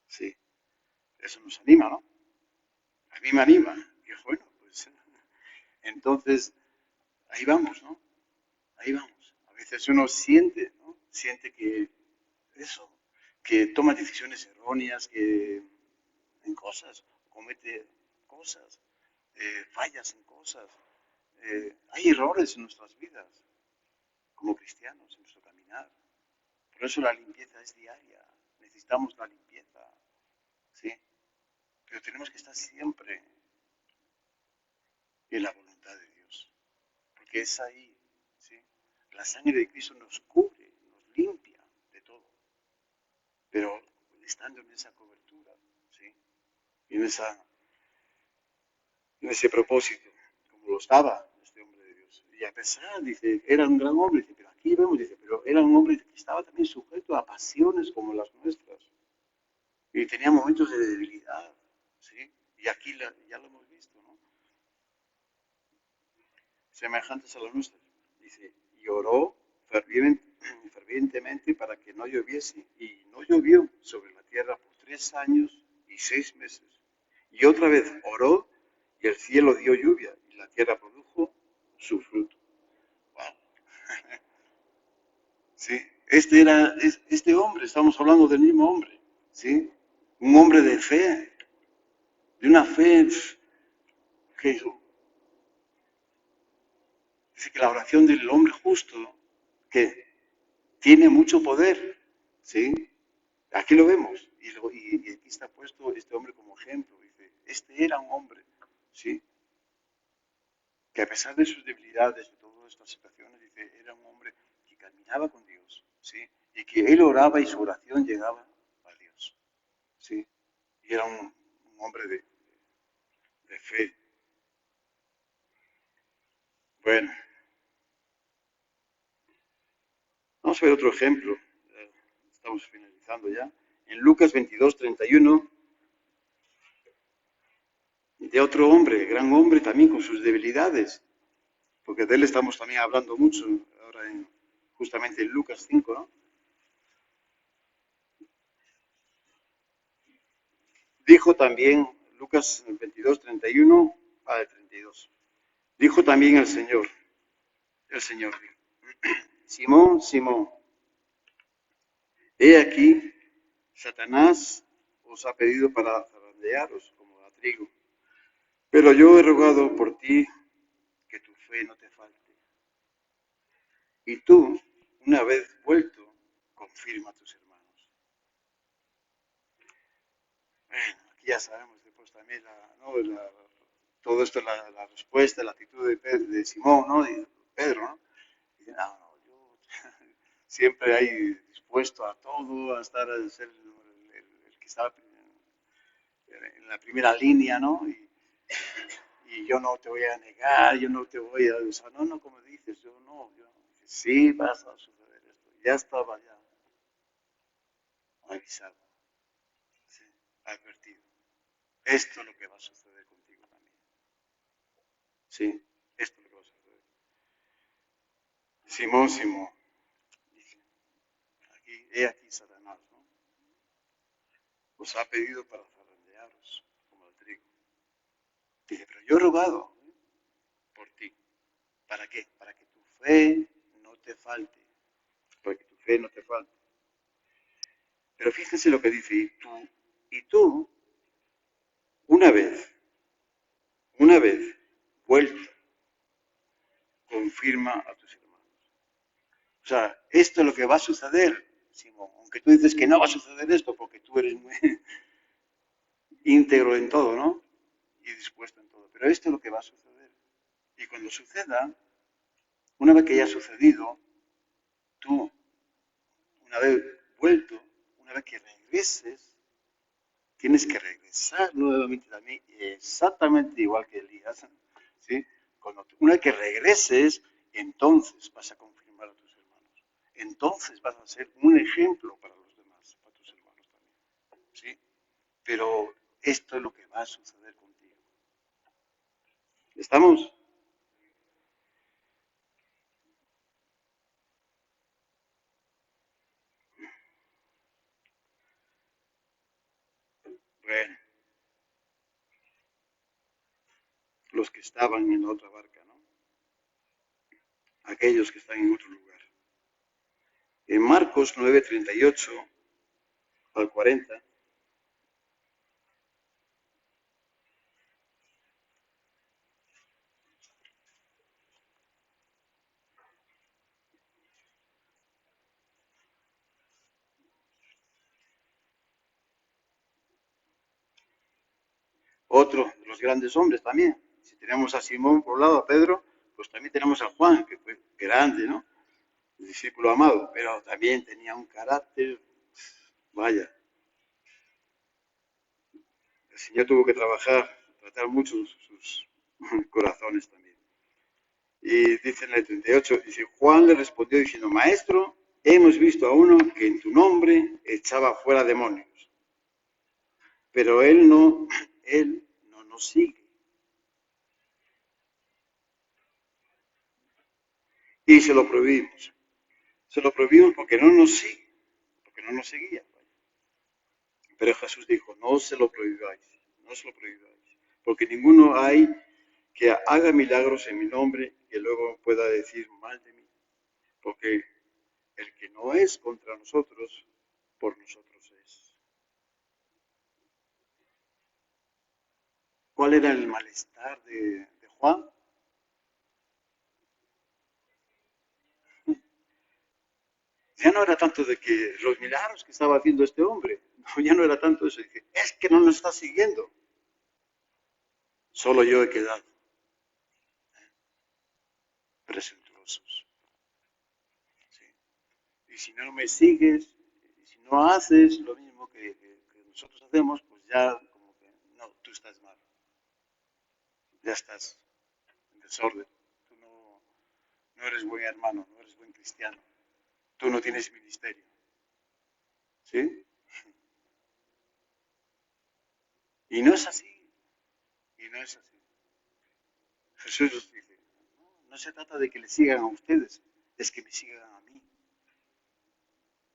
Sí, eso nos anima, ¿no? A mí me anima. Y bueno, pues entonces ahí vamos, ¿no? Ahí vamos. A veces uno siente, ¿no? Siente que eso, que toma decisiones erróneas, que en cosas, comete cosas, fallas en cosas. Hay errores en nuestras vidas, como cristianos, en nuestro caminar. Por eso la limpieza es diaria. Necesitamos la limpieza, ¿sí? Pero tenemos que estar siempre en la voluntad de Dios, porque es ahí, ¿sí? La sangre de Cristo nos cubre, nos limpia de todo, pero estando en esa cobertura, ¿sí? Y en ese propósito, como lo estaba este hombre de Dios. Y a pesar, dice, era un gran hombre, dice, pero aquí vemos, dice, pero era un hombre que estaba también sujeto a pasiones como las nuestras. Y tenía momentos de debilidad, ¿sí? Y aquí ya lo hemos visto, ¿no? Semejantes a las nuestras. Dice, y oró fervientemente para que no lloviese. Y no llovió sobre la tierra por 3 años y 6 meses. Y otra vez oró y el cielo dio lluvia y la tierra produjo su fruto. Wow. Sí, este hombre, estamos hablando del mismo hombre, ¿sí? Un hombre de fe, de una fe que dice que la oración del hombre justo, que tiene mucho poder, ¿sí? Aquí lo vemos, y aquí está puesto este hombre como ejemplo, dice, este era un hombre, ¿sí? Que a pesar de sus debilidades, de todas estas situaciones, dice, era un hombre que caminaba con Dios, ¿sí? Y que él oraba y su oración llegaba a Dios, ¿sí? Y era un hombre de fe. Bueno, vamos a ver otro ejemplo. Estamos finalizando ya. En Lucas 22:31, de otro hombre, gran hombre también con sus debilidades, porque de él estamos también hablando mucho ahora justamente en Lucas 5, ¿no? Dijo también, Lucas 22:31 a 32, dijo también el Señor dijo, Simón, Simón, he aquí, Satanás os ha pedido para zarandearos como a trigo, pero yo he rogado por ti que tu fe no te falte. Y tú, una vez vuelto, confirma a tus hermanos. Bueno, aquí ya sabemos después también todo esto, la respuesta, la actitud de Simón, ¿no? De Pedro, ¿no? Dice, no, yo siempre ahí dispuesto a todo, a estar, a ser el que estaba en la primera línea, ¿no? Y yo no te voy a negar, yo no te voy a... O sea, no, como dices, yo no, sí vas a suceder esto. Ya estaba ya avisado, ¿sí? Advertido. Esto es lo que va a suceder contigo también. Sí, esto es lo que va a suceder. Simón, Simón, dice, aquí Satanás, ¿no? Os ha pedido para zarandearos como el trigo. Dice, pero yo he rogado, ¿eh? Por ti. ¿Para qué? Para que tu fe te falte, para que tu fe no te falte. Pero fíjense lo que dice, y tú, una vez vuelto, confirma a tus hermanos. O sea, esto es lo que va a suceder, Simón, aunque tú dices que no va a suceder esto porque tú eres muy íntegro en todo, ¿no? Y dispuesto en todo. Pero esto es lo que va a suceder. Y cuando suceda, una vez que haya sucedido, tú, una vez vuelto, una vez que regreses, tienes que regresar nuevamente también, exactamente igual que Elías, ¿sí? Una vez que regreses, entonces vas a confirmar a tus hermanos. Entonces vas a ser un ejemplo para los demás, para tus hermanos también, ¿sí? Pero esto es lo que va a suceder contigo. ¿Estamos? Bueno, los que estaban en la otra barca, ¿no? Aquellos que están en otro lugar. En Marcos 9:38 al 40, otro de los grandes hombres también. Si tenemos a Simón por un lado, a Pedro, pues también tenemos a Juan, que fue grande, ¿no? El discípulo amado, pero también tenía un carácter, vaya, el Señor tuvo que tratar mucho sus corazones también. Y dice en el 38, dice, Juan le respondió diciendo, Maestro, hemos visto a uno que en tu nombre echaba fuera demonios, pero él no nos sigue. Y se lo prohibimos. Se lo prohibimos porque no nos sigue, porque no nos seguía. Pero Jesús dijo, no se lo prohibáis, no se lo prohibáis, porque ninguno hay que haga milagros en mi nombre que luego pueda decir mal de mí, porque el que no es contra nosotros, por nosotros es. ¿Cuál era el malestar de Juan? Ya no era tanto de que los milagros que estaba haciendo este hombre, no, ya no era tanto eso, dice, es que no nos está siguiendo, solo yo he quedado presuntuosos. ¿Sí? Y si no me sigues, si no haces lo mismo que nosotros hacemos, pues ya como que no, tú estás mal, ya estás en desorden, tú no eres buen hermano, no eres buen cristiano, tú no tienes ministerio. ¿Sí? Y no es así, y no es así. Jesús nos dice, no se trata de que le sigan a ustedes, es que me sigan a mí.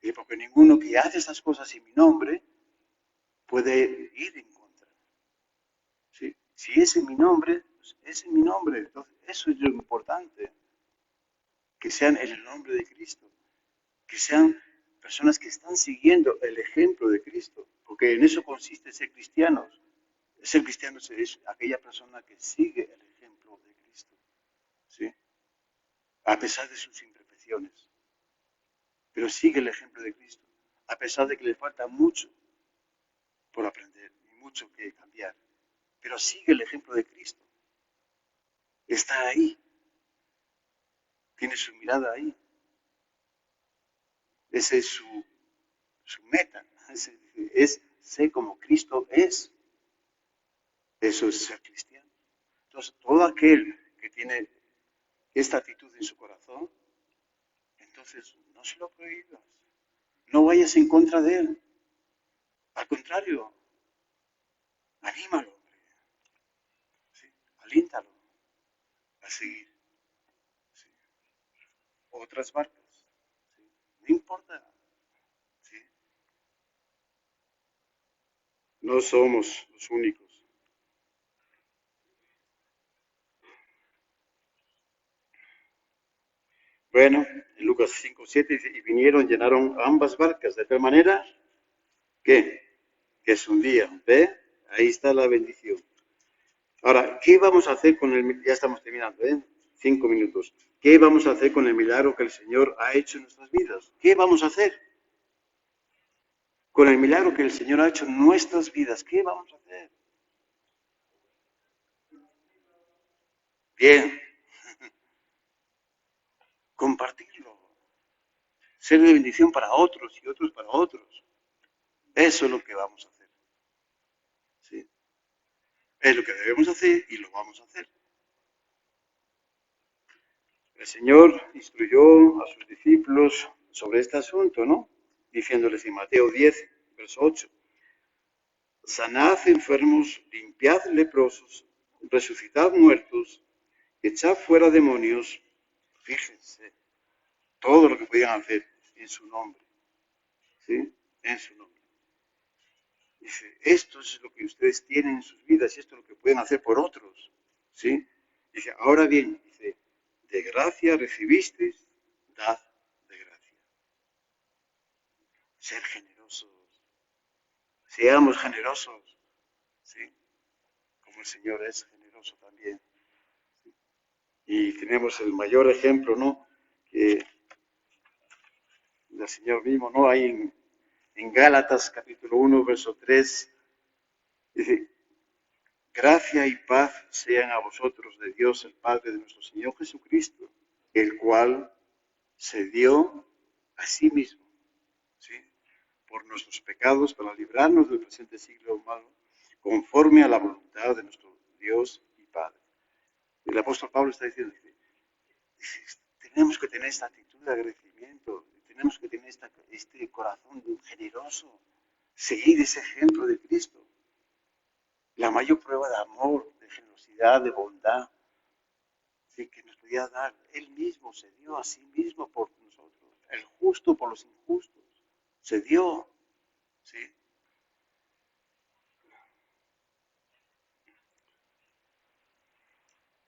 Y porque ninguno que hace estas cosas en mi nombre puede ir en contra. ¿Sí? Si es en mi nombre, pues es en mi nombre. Entonces, eso es lo importante. Que sean en el nombre de Cristo. Que sean personas que están siguiendo el ejemplo de Cristo. Porque en eso consiste ser cristianos. Ser cristiano es aquella persona que sigue el ejemplo de Cristo. ¿Sí? A pesar de sus imperfecciones. Pero sigue el ejemplo de Cristo. A pesar de que le falta mucho por aprender y mucho que cambiar. Pero sigue el ejemplo de Cristo. Está ahí. Tiene su mirada ahí. Esa es su meta. Es ser como Cristo es. Eso es ser cristiano. Entonces, todo aquel que tiene esta actitud en su corazón, entonces no se lo prohíbas. No vayas en contra de él. Al contrario, anímalo, ¿sí? Aliéntalo a seguir. ¿Sí? Otras barcas. ¿Sí? No importa. ¿Sí? No somos los únicos. Bueno, En Lucas 5:7 dice, y vinieron, llenaron ambas barcas de tal manera que se hundían. ¿Ve? Ahí está la bendición. Ahora, ¿qué vamos a hacer con el... Ya estamos terminando, 5 minutos. ¿Qué vamos a hacer con el milagro que el Señor ha hecho en nuestras vidas? ¿Qué vamos a hacer con el milagro que el Señor ha hecho en nuestras vidas? ¿Qué vamos a hacer? Bien, compartirlo. Ser de bendición para otros y otros para otros. Eso es lo que vamos a hacer. ¿Sí? Es lo que debemos hacer y lo vamos a hacer. El Señor instruyó a sus discípulos sobre este asunto, ¿no? Diciéndoles en Mateo 10, verso 8, sanad enfermos, limpiad leprosos, resucitad muertos, echad fuera demonios. Fíjense, todo lo que podían hacer en su nombre, ¿sí? En su nombre. Dice, esto es lo que ustedes tienen en sus vidas y esto es lo que pueden hacer por otros, ¿sí? Dice, ahora bien, dice, de gracia recibisteis, dad de gracia. Ser generosos, seamos generosos, ¿sí? Como el Señor es generoso también. ¿Sí? Y tenemos el mayor ejemplo, ¿no? Que el Señor mismo, ¿no? Ahí en Gálatas capítulo 1, verso 3, dice, gracia y paz sean a vosotros de Dios el Padre de nuestro Señor Jesucristo, el cual se dio a sí mismo, ¿sí? Por nuestros pecados para librarnos del presente siglo malo, conforme a la voluntad de nuestro Dios y Padre. El apóstol Pablo está diciendo, dice, tenemos que tener esta actitud de agradecimiento, tenemos que tener este corazón generoso, seguir ese ejemplo de Cristo. La mayor prueba de amor, de generosidad, de bondad, ¿sí? Que nos podía dar. Él mismo se dio a sí mismo por nosotros, el justo por los injustos. Se dio, ¿sí?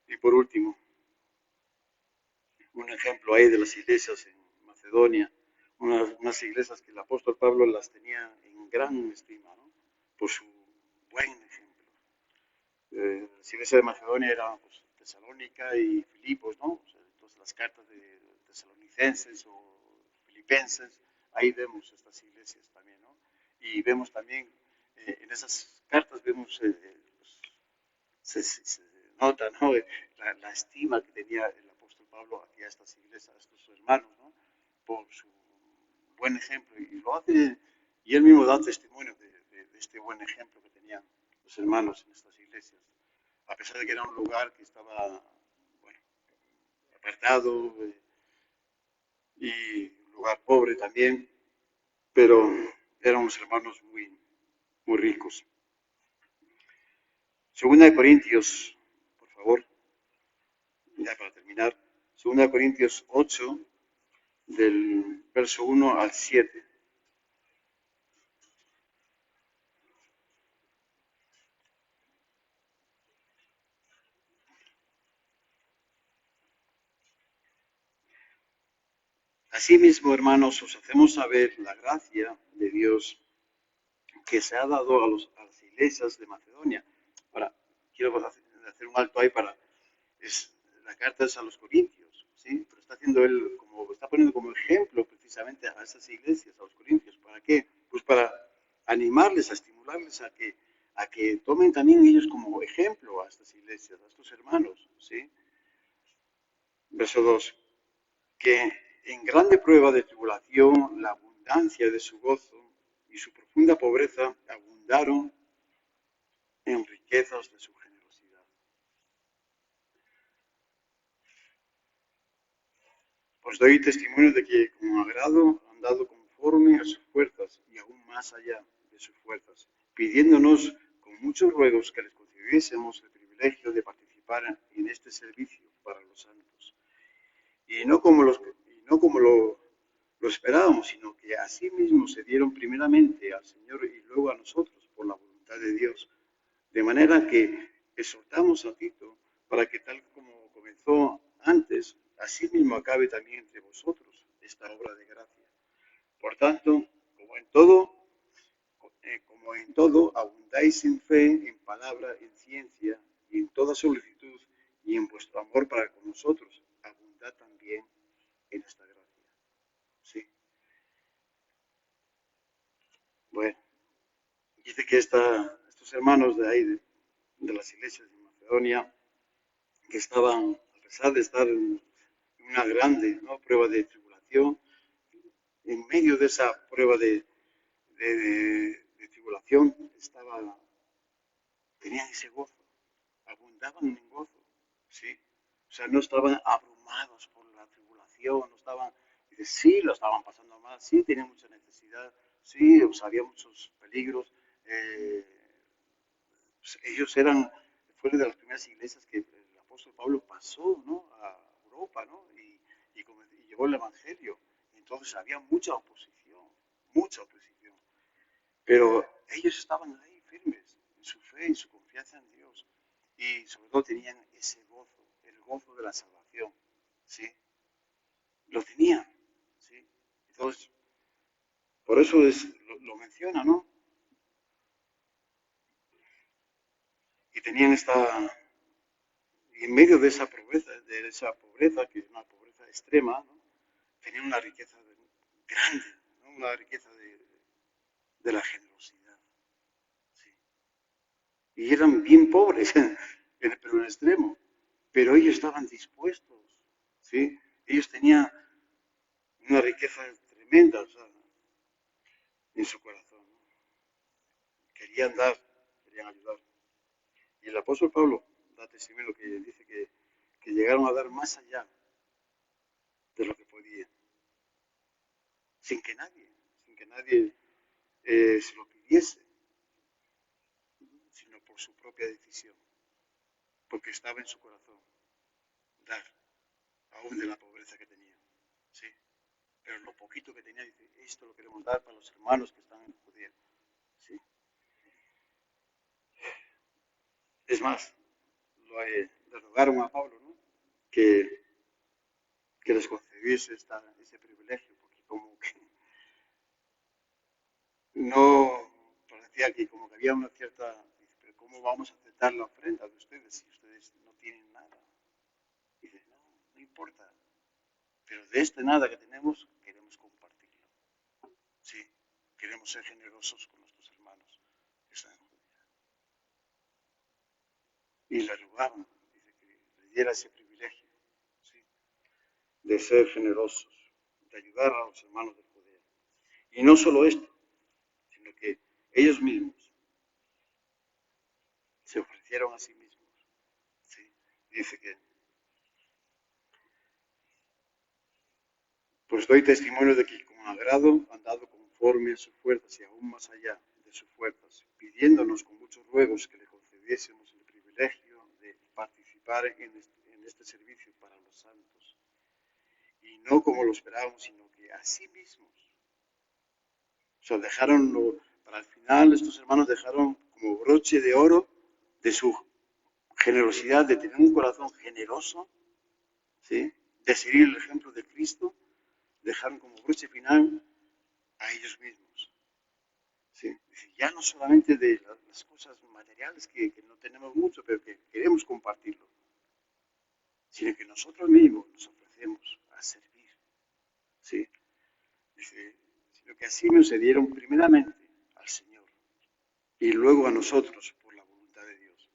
Y por último, un ejemplo ahí de las iglesias en Macedonia, unas iglesias que el apóstol Pablo las tenía en gran estima, ¿no? Por su buen ejemplo. Las iglesias de Macedonia eran pues, Tesalónica y Filipos, ¿no? O sea, entonces las cartas de tesalonicenses o filipenses, ahí vemos estas iglesias también, ¿no? Y vemos también, en esas cartas vemos, pues, se nota, ¿no? La estima que tenía el apóstol Pablo hacia estas iglesias, a estos hermanos, ¿no? Por su buen ejemplo. Y lo hace, y él mismo da testimonio de este buen ejemplo que tenían los hermanos en estas iglesias. A pesar de que era un lugar que estaba, bueno, apartado y un lugar pobre también, pero eran unos hermanos muy, muy ricos. Segunda de Corintios, por favor, ya para terminar, Segunda de Corintios 8, del verso 1 al 7. Asimismo, hermanos, os hacemos saber la gracia de Dios que se ha dado a las iglesias de Macedonia. Ahora, quiero hacer un alto ahí la carta es a los Corintios, ¿sí? Pero está haciendo él, está poniendo como ejemplo precisamente a esas iglesias, a los Corintios. ¿Para qué? Pues para animarles, a estimularles a que tomen también ellos como ejemplo a estas iglesias, a estos hermanos, ¿sí? Verso 2, que en grande prueba de tribulación la abundancia de su gozo y su profunda pobreza abundaron en riquezas de su generosidad. Os doy testimonio de que con agrado han dado conforme a sus fuerzas y aún más allá de sus fuerzas, pidiéndonos con muchos ruegos que les concediésemos el privilegio de participar en este servicio para los santos. Y no como lo esperábamos, sino que así mismo se dieron primeramente al Señor y luego a nosotros por la voluntad de Dios. De manera que exhortamos a Tito para que tal como comenzó antes, así mismo acabe también entre vosotros, esta obra de gracia. Por tanto, como en todo, abundáis en fe, en palabra, en ciencia y en toda solicitud y en vuestro amor para con nosotros, abundad también en esta gracia. Sí. Bueno, dice que estos hermanos de ahí, de las iglesias de Macedonia, que estaban, a pesar de estar en una grande, ¿no?, prueba de tribulación, en medio de esa prueba de tribulación, tenían ese gozo, abundaban en gozo, ¿sí? O sea, no estaban abrumados por la tribulación, no estaban, dice, sí, lo estaban pasando mal, sí, tenían mucha necesidad, sí, o sea, había muchos peligros. Pues ellos fueron de las primeras iglesias que el apóstol Pablo pasó, ¿no?, a Europa, ¿no?, y llevó el evangelio. Entonces había mucha oposición, mucha oposición. Pero ellos estaban ahí firmes en su fe, en su confianza en Dios. Y sobre todo tenían ese gozo, el gozo de la salvación, ¿sí? Lo tenían, ¿sí? Entonces, por eso lo menciona, ¿no? Y tenían y en medio de esa pobreza, que es una pobreza extrema, ¿no?, tenían una riqueza grande, ¿no?, una riqueza de la generosidad, ¿sí? Y eran bien pobres, pero en extremo, pero ellos estaban dispuestos, ¿sí? Ellos tenían una riqueza tremenda, o sea, en su corazón, ¿no? Querían dar, querían ayudar. Y el apóstol Pablo da testimonio que dice que llegaron a dar más allá de lo que podían, sin que nadie se lo pidiese, sino por su propia decisión, porque estaba en su corazón dar, aún de la pobreza que tenían, ¿sí? Pero lo poquito que tenía, dice, esto lo queremos dar para los hermanos que están en Judea, ¿sí? Es más, le rogaron a Pablo, ¿no?, que les concediese ese privilegio, porque como que no parecía que como que había una cierta, dice, pero ¿cómo vamos a aceptar la ofrenda de ustedes si ustedes no tienen nada? Dice, no, no importa, pero de este nada que tenemos queremos compartirlo, sí, queremos ser generosos con nuestros hermanos que están en Judea. Y le rogaban, dice, que le diera ese privilegio, ¿sí?, de ser generosos, de ayudar a los hermanos de Judea. Y no solo esto, sino que ellos mismos se ofrecieron a sí mismos, ¿sí? Dice que, pues doy testimonio de que con agrado han dado conforme a sus fuerzas y aún más allá de sus fuerzas, pidiéndonos con muchos ruegos que le concediésemos el privilegio de participar en este servicio para los santos. Y no como lo esperábamos, sino que a sí mismos. O sea, para el final estos hermanos dejaron como broche de oro de su generosidad, de tener un corazón generoso, ¿sí?, de seguir el ejemplo de Cristo, dejaron como broche final a ellos mismos, ¿sí? Ya no solamente de las cosas materiales que no tenemos mucho, pero que queremos compartirlo, sino que nosotros mismos nos ofrecemos a servir, ¿sí? Dice, sino que así nos cedieron primeramente al Señor y luego a nosotros por la voluntad de Dios.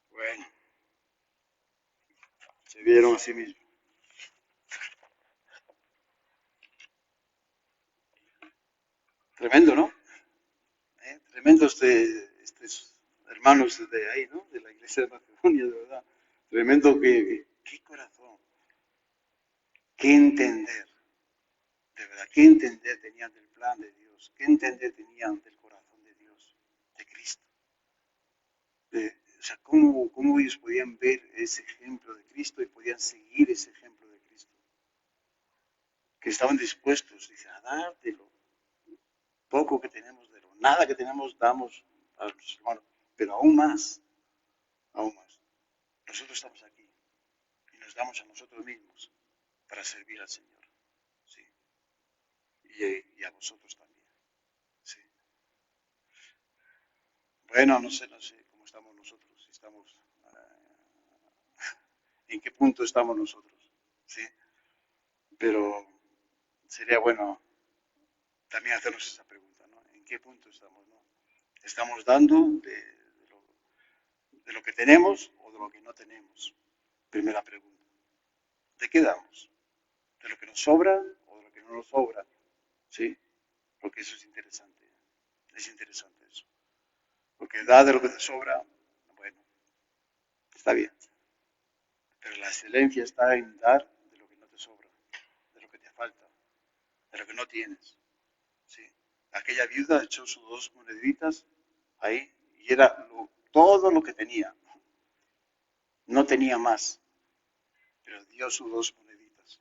Bueno, se dieron a sí mismos. Tremendo, ¿no? Tremendo estos hermanos de ahí, ¿no? De la iglesia de Macedonia, de verdad. Tremendo qué corazón, qué entender, de verdad, qué entender tenían del plan de Dios, qué entender tenían del corazón de Dios, de Cristo. O sea, cómo ellos podían ver ese ejemplo de Cristo y podían seguir ese ejemplo de Cristo. Que estaban dispuestos, dice, a dar de lo poco que tenemos, de lo nada que tenemos, damos a los hermanos, pero aún más, aún más. Nosotros estamos aquí y nos damos a nosotros mismos para servir al Señor. ¿Sí? Y a vosotros también. ¿Sí? Bueno, no sé cómo estamos nosotros, si estamos, en qué punto estamos nosotros. ¿Sí? Pero sería bueno también hacernos esa pregunta, ¿no? ¿En qué punto estamos, no? ¿Estamos dando de lo que tenemos o de lo que no tenemos? Primera pregunta. ¿De qué damos? ¿De lo que nos sobra o de lo que no nos sobra? ¿Sí? Porque eso es interesante. Es interesante eso. Porque da de lo que te sobra, bueno, está bien. Pero la excelencia está en dar de lo que no te sobra, de lo que te falta, de lo que no tienes. ¿Sí? Aquella viuda echó sus 2 moneditas ahí y era todo lo que tenía. No tenía más, pero dio sus 2 moneditas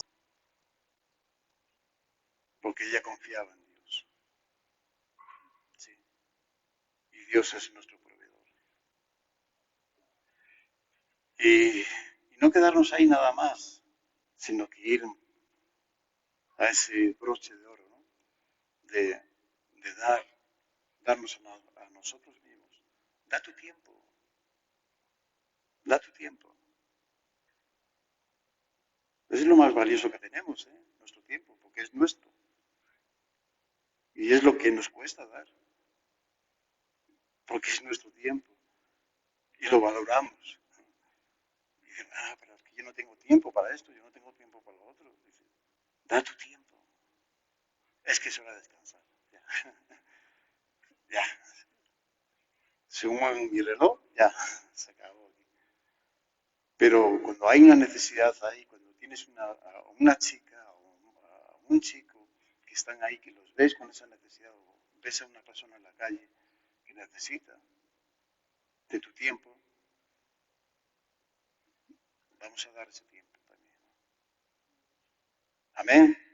porque ella confiaba en Dios. ¿Sí? Y Dios es nuestro proveedor. Y no quedarnos ahí nada más, sino que ir a ese broche de oro, ¿no? De darnos a nosotros mismos. Da tu tiempo, da tu tiempo. Es lo más valioso que tenemos, ¿eh? Nuestro tiempo, porque es nuestro. Y es lo que nos cuesta dar, porque es nuestro tiempo. Y lo valoramos. Y dicen, pero es que yo no tengo tiempo para esto, yo no tengo tiempo para lo otro. Dice, da tu tiempo. Es que es hora de descansar. Ya. Ya. Según mi reloj, ya, se acabó. Pero cuando hay una necesidad ahí, cuando tienes una chica o un chico que están ahí, que los ves con esa necesidad, o ves a una persona en la calle que necesita de tu tiempo, vamos a dar ese tiempo también. Amén.